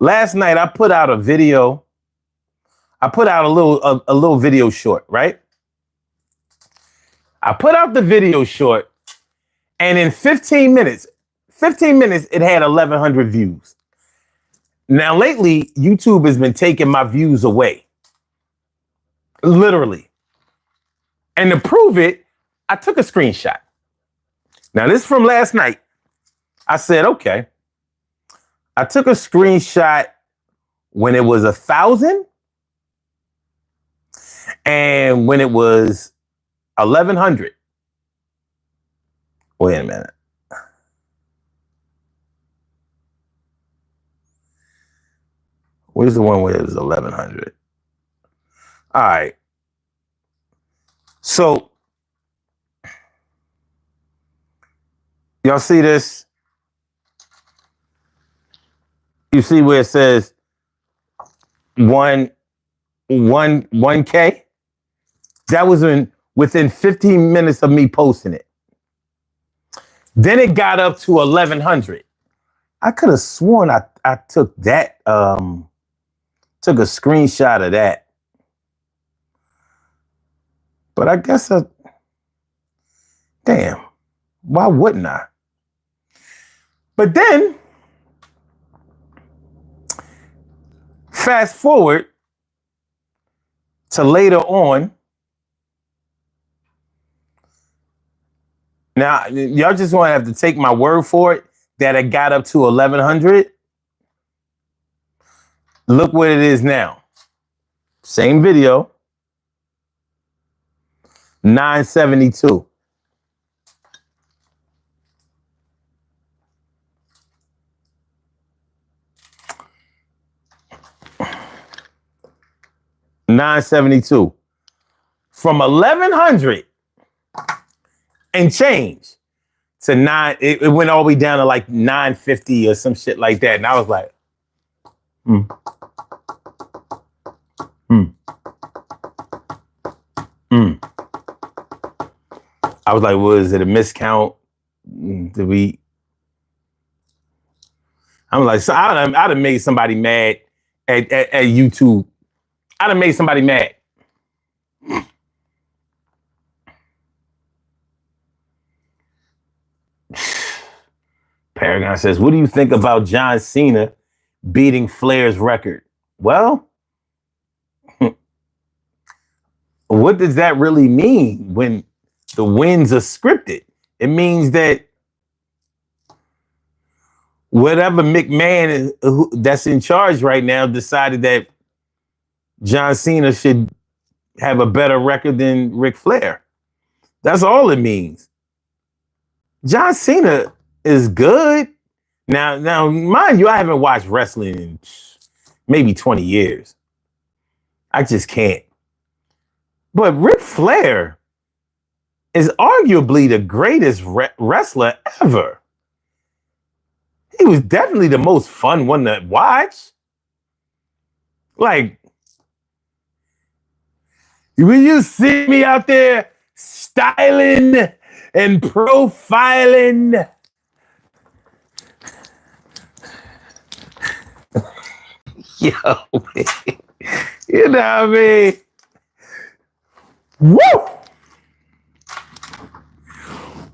I put out a video. I put out a little video short, right? I put out the video short, and in 15 minutes, it had 1,100 views. Now, lately, YouTube has been taking my views away. Literally. And to prove it, I took a screenshot. Now, this is from last night. I said, okay. I took a screenshot when it was 1,000 and when it was 1,100. Wait a minute. Where's the one where it was 1,100? All right. So, y'all see this? You see where it says 1K? That was within 15 minutes of me posting it. Then it got up to 1,100. I could have sworn I took that, took a screenshot of that. But I guess damn, why wouldn't I? But then, fast forward to later on. Now, y'all just want to have to take my word for it that it got up to 1,100. Look what it is now. Same video. 972. $972. From 1,100 and change to it went all the way down to like 950 or some shit like that. And I was like, I was like, was it a miscount? Did we? I'm like, so I'd have made somebody mad at YouTube. I'd have made somebody mad. Paragon says, what do you think about John Cena beating Flair's record? Well, what does that really mean when the wins are scripted? It means that whatever McMahon that's in charge right now decided that John Cena should have a better record than Ric Flair. That's all it means. John Cena is good. Now, mind you, I haven't watched wrestling in maybe 20 years. I just can't. But Ric Flair is arguably the greatest wrestler ever. He was definitely the most fun one to watch. Like, When you see me out there styling and profiling, yo, man. You know what I mean? Woo!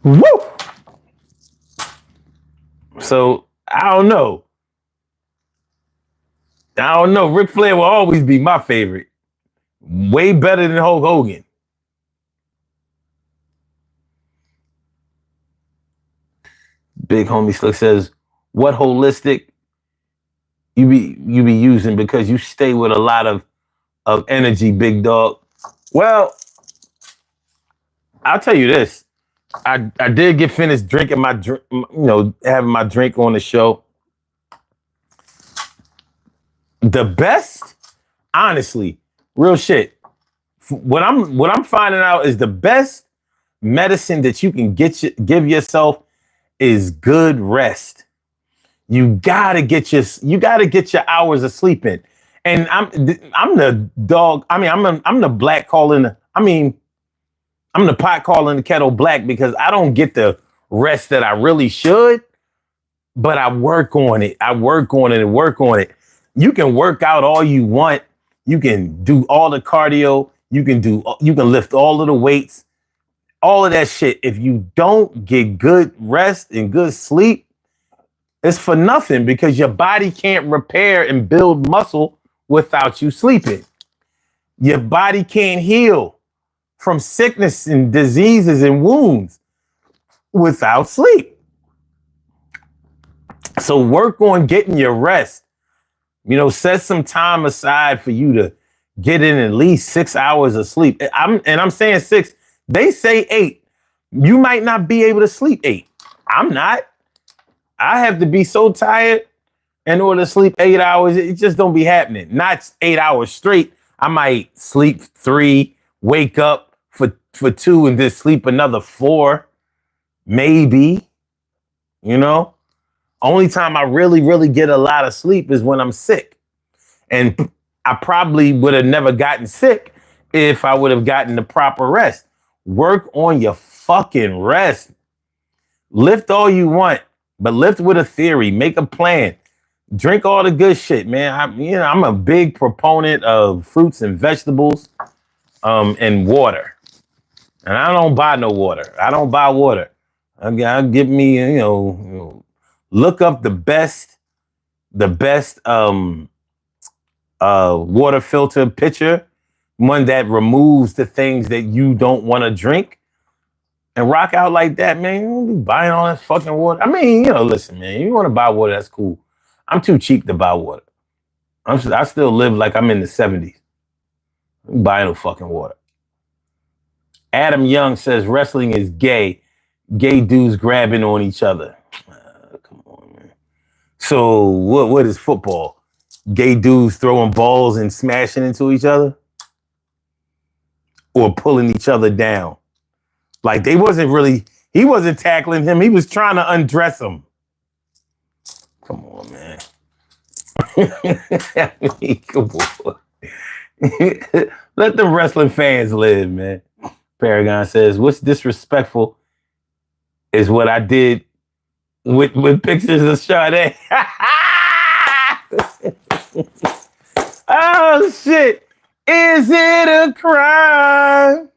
Woo! So, I don't know. Ric Flair will always be my favorite. Way better than Hulk Hogan. Big Homie Slick says, what holistic you be using because you stay with a lot of energy, big dog? Well, I'll tell you this. I did get finished drinking my drink, having my drink on the show. The best, honestly, real shit. What I'm finding out is the best medicine that you can give yourself is good rest. You gotta get your hours of sleep in. And I'm the dog. I mean, I'm the black calling. I'm the pot calling the kettle black because I don't get the rest that I really should. But I work on it. You can work out all you want. You can do all the cardio. You can lift all of the weights, all of that shit. If you don't get good rest and good sleep, it's for nothing because your body can't repair and build muscle without you sleeping. Your body can't heal from sickness and diseases and wounds without sleep. So work on getting your rest. Set some time aside for you to get in at least 6 hours of sleep. I'm saying 6. They say 8. You might not be able to sleep 8. I'm not. I have to be so tired in order to sleep 8 hours. It just don't be happening. Not 8 hours straight. I might sleep 3, wake up for 2, and then sleep another 4. Maybe. Only time I really, really get a lot of sleep is when I'm sick. And I probably would have never gotten sick if I would have gotten the proper rest. Work on your fucking rest. Lift all you want, but lift with a theory. Make a plan. Drink all the good shit, man. I'm a big proponent of fruits and vegetables, and water. And I don't buy no water. I don't buy water. I'll give me, look up the best water filter pitcher, one that removes the things that you don't want to drink, and rock out like that, man. You don't be buying all that fucking water. Listen, man, you want to buy water, that's cool. I'm too cheap to buy water. I still live like I'm in the 70s. I'm buying no fucking water. Adam Young says wrestling is gay. Gay dudes grabbing on each other. Come on, man. So what is football? Gay dudes throwing balls and smashing into each other? Or pulling each other down? Like he wasn't tackling him. He was trying to undress him. Come on, man. Come on. Let the wrestling fans live, man. Paragon says, what's disrespectful is what I did with pictures of Sade. Oh, shit. Is it a crime?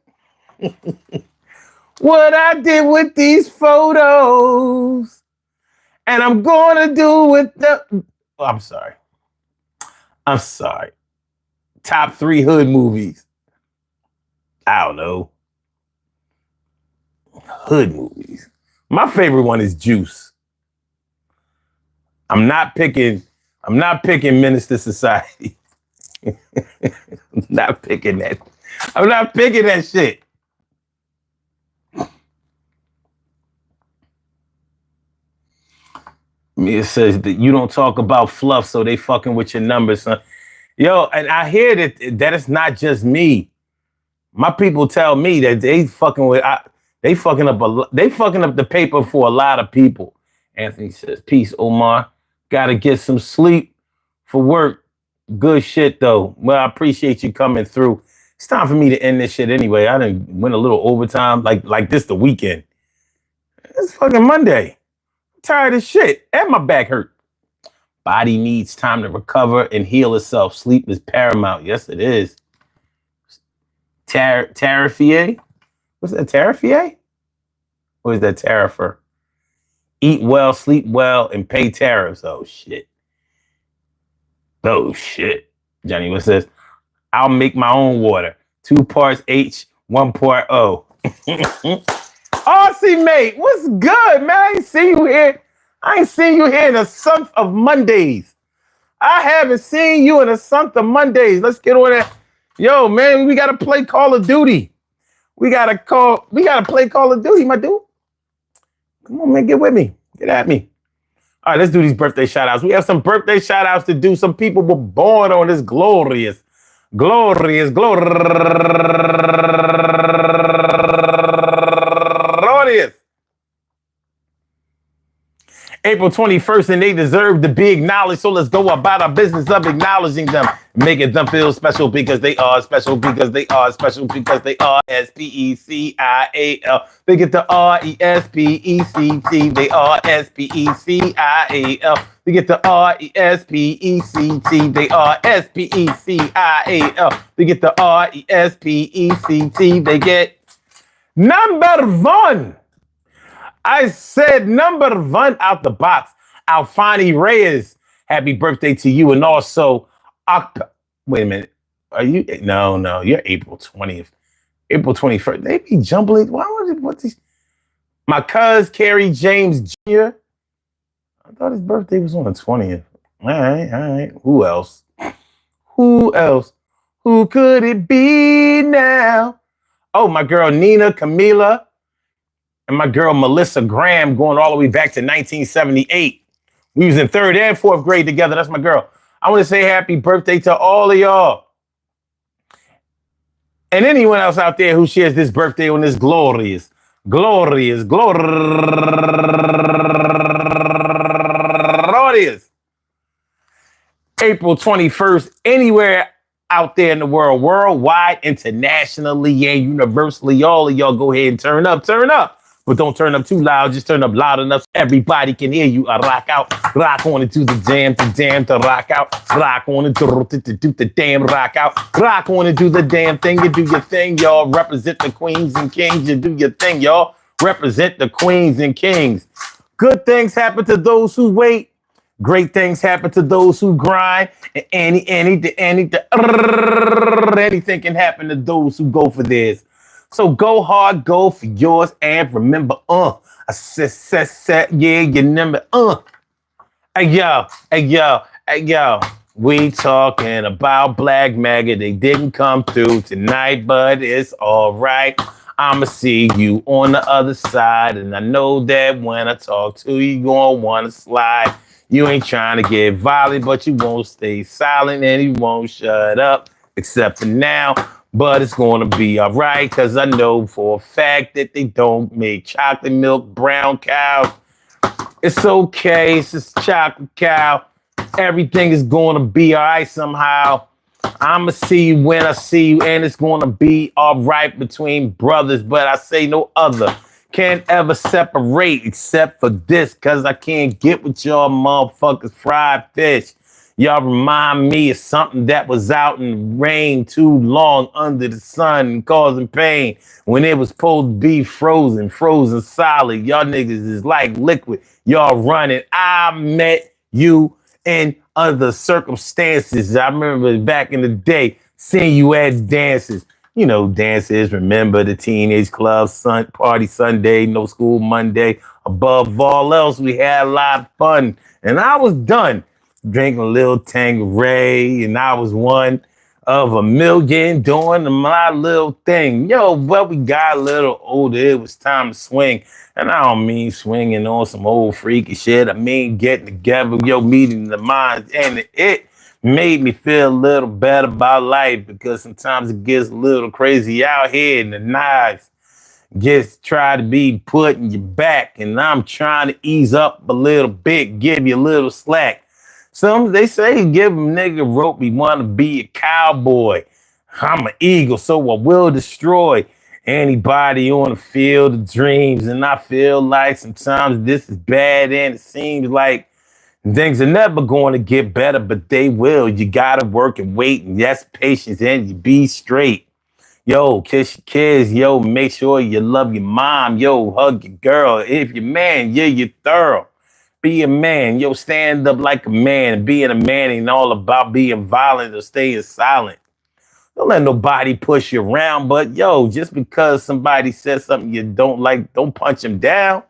What I did with these photos? And I'm going to do with I'm sorry. Top 3 hood movies. I don't know. Hood movies. My favorite one is Juice. I'm not picking Minister Society. I'm not picking that shit. It says that you don't talk about fluff, so they fucking with your numbers, son. Yo, and I hear that it's not just me. My people tell me that they fucking up the paper for a lot of people. Anthony says, peace, Omar. Gotta get some sleep for work. Good shit, though. Well, I appreciate you coming through. It's time for me to end this shit anyway. I done went a little overtime, like this the weekend. It's fucking Monday. I'm tired of shit. And my back hurt. Body needs time to recover and heal itself. Sleep is paramount. Yes, it is. Tariffier? What's that, Tariffier? Or is that tariffer? Eat well, sleep well, and pay tariffs. Oh, shit. Oh, shit. Johnny, what's this? I'll make my own water. 2 parts H, 1 part O. Aussie, mate, what's good, man? I ain't seen you here. I ain't seen you here in a month of Mondays. I haven't seen you in a month of Mondays. Let's get on that. Yo, man, we got to play Call of Duty. We got to play Call of Duty, my dude. Come on, man, get with me. Get at me. All right, let's do these birthday shout outs. We have some birthday shout outs to do. Some people were born on this glorious April 21st, and they deserve to be acknowledged. So let's go about our business of acknowledging them, making them feel special because they are special, because they are special, because they are SPECIAL. They get the RESPECT. They are SPECIAL. They get the RESPECT. They are SPECIAL. They get the RESPECT. They get number one. I said number one out the box. Alfani Reyes, happy birthday to you. And also, wait a minute. Are you? No, you're April 20th. April 21st. They be jumbling. What's these? My cousin, Kerry James Jr. I thought his birthday was on the 20th. All right. Who else? Who could it be now? Oh, my girl, Nina Camila. And my girl, Melissa Graham, going all the way back to 1978. We was in 3rd and 4th grade together. That's my girl. I want to say happy birthday to all of y'all. And anyone else out there who shares this birthday on this glorious April 21st, anywhere out there in the world, worldwide, internationally, and universally, all of y'all go ahead and turn up. But don't turn up too loud. Just turn up loud enough so everybody can hear you. Rock out, rock on into the jam, to rock out, rock on into the damn rock out, rock on into the damn thing. You do your thing, y'all. Represent the queens and kings. You do your thing, y'all. Represent the queens and kings. Good things happen to those who wait. Great things happen to those who grind. And anything can happen to those who go for theirs. So go hard, go for yours, and remember, I said, yeah, your number, Hey, yo. We talking about Black Maga. They didn't come through tonight, but it's all right. I'ma see you on the other side, and I know that when I talk to you, you gonna wanna slide. You ain't trying to get violent, but you won't stay silent, and you won't shut up, except for now. But it's going to be all right, because I know for a fact that they don't make chocolate milk brown cows. It's okay. It's just chocolate cow. Everything is going to be all right somehow. I'm going to see you when I see you, and it's going to be all right between brothers, but I say no other. Can't ever separate except for this, because I can't get with y'all motherfuckers fried fish. Y'all remind me of something that was out in the rain too long under the sun and causing pain when it was supposed to be frozen solid. Y'all niggas is like liquid. Y'all running. I met you in other circumstances. I remember back in the day seeing you at dances. You know, dances, remember the teenage club, party Sunday, no school Monday. Above all else, we had a lot of fun. And I was done. Drinking a little Tanqueray, and I was one of a million doing my little thing. Yo, but we got a little older. It was time to swing. And I don't mean swinging on some old freaky shit. I mean getting together, meeting the minds. And it made me feel a little better about life, because sometimes it gets a little crazy out here and the knives just try to be put in your back. And I'm trying to ease up a little bit, give you a little slack. They say give a nigga rope, he want to be a cowboy. I'm an eagle, so I will destroy anybody on the field of dreams. And I feel like sometimes this is bad and it seems like things are never going to get better, but they will. You got to work and wait, and yes, patience, and you be straight. Yo, kiss your kids. Yo, make sure you love your mom. Yo, hug your girl. If you're man, yeah, you're thorough. Be a man. Yo, stand up like a man. Being a man ain't all about being violent or staying silent. Don't let nobody push you around, but yo, just because somebody says something you don't like, don't punch them down.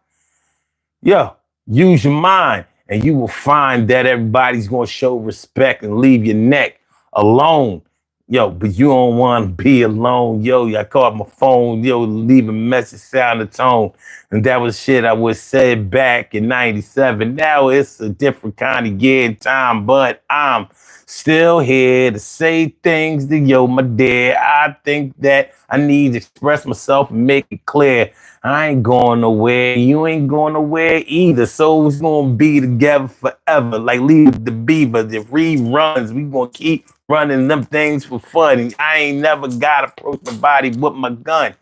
Yo, use your mind and you will find that everybody's going to show respect and leave your neck alone. Yo, but you don't want to be alone. Yo, I called my phone. Yo, leave a message, sound a tone. And that was shit I was said back in 97. Now it's a different kind of year and time, but I'm still here to say things to yo, my dear. I think that I need to express myself and make it clear. I ain't going nowhere. You ain't going nowhere either. So we're going to be together forever. Like Leave the Beaver, the reruns. We going to keep running them things for fun. And I ain't never got to approach nobody with my gun.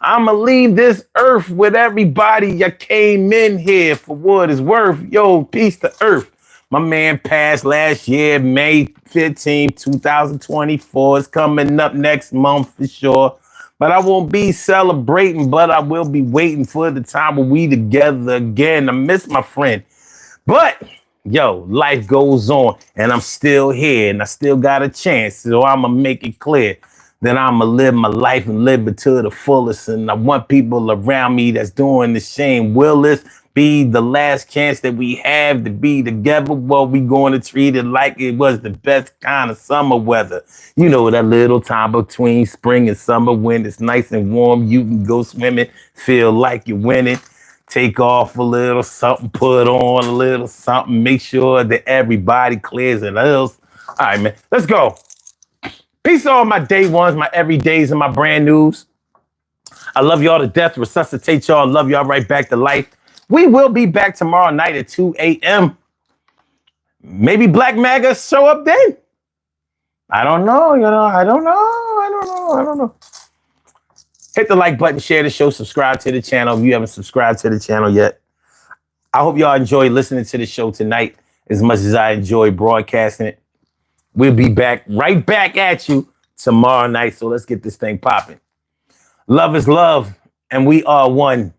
I'ma leave this earth with everybody that came in here for what it's worth. Yo, peace to earth. My man passed last year, May 15th, 2024. It's coming up next month for sure. But I won't be celebrating, but I will be waiting for the time when we together again. I miss my friend. But, yo, life goes on, and I'm still here, and I still got a chance. So I'm going to make it clear that I'm going to live my life and live it to the fullest. And I want people around me that's doing the same. Will this be the last chance that we have to be together? Well, we going to treat it like it was the best kind of summer weather. You know, that little time between spring and summer when it's nice and warm. You can go swimming, feel like you're winning. Take off a little something, put on a little something. Make sure that everybody clears it else. All right, man, let's go. Peace to all my day ones, my everydays, and my brand news. I love y'all to death. Resuscitate y'all. Love y'all right back to life. We will be back tomorrow night at 2 a.m. Maybe Black Maga show up then. I don't know. I don't know. Hit the like button, share the show, subscribe to the channel if you haven't subscribed to the channel yet. I hope y'all enjoy listening to the show tonight as much as I enjoy broadcasting it. We'll be right back at you tomorrow night. So let's get this thing popping. Love is love, and we are one.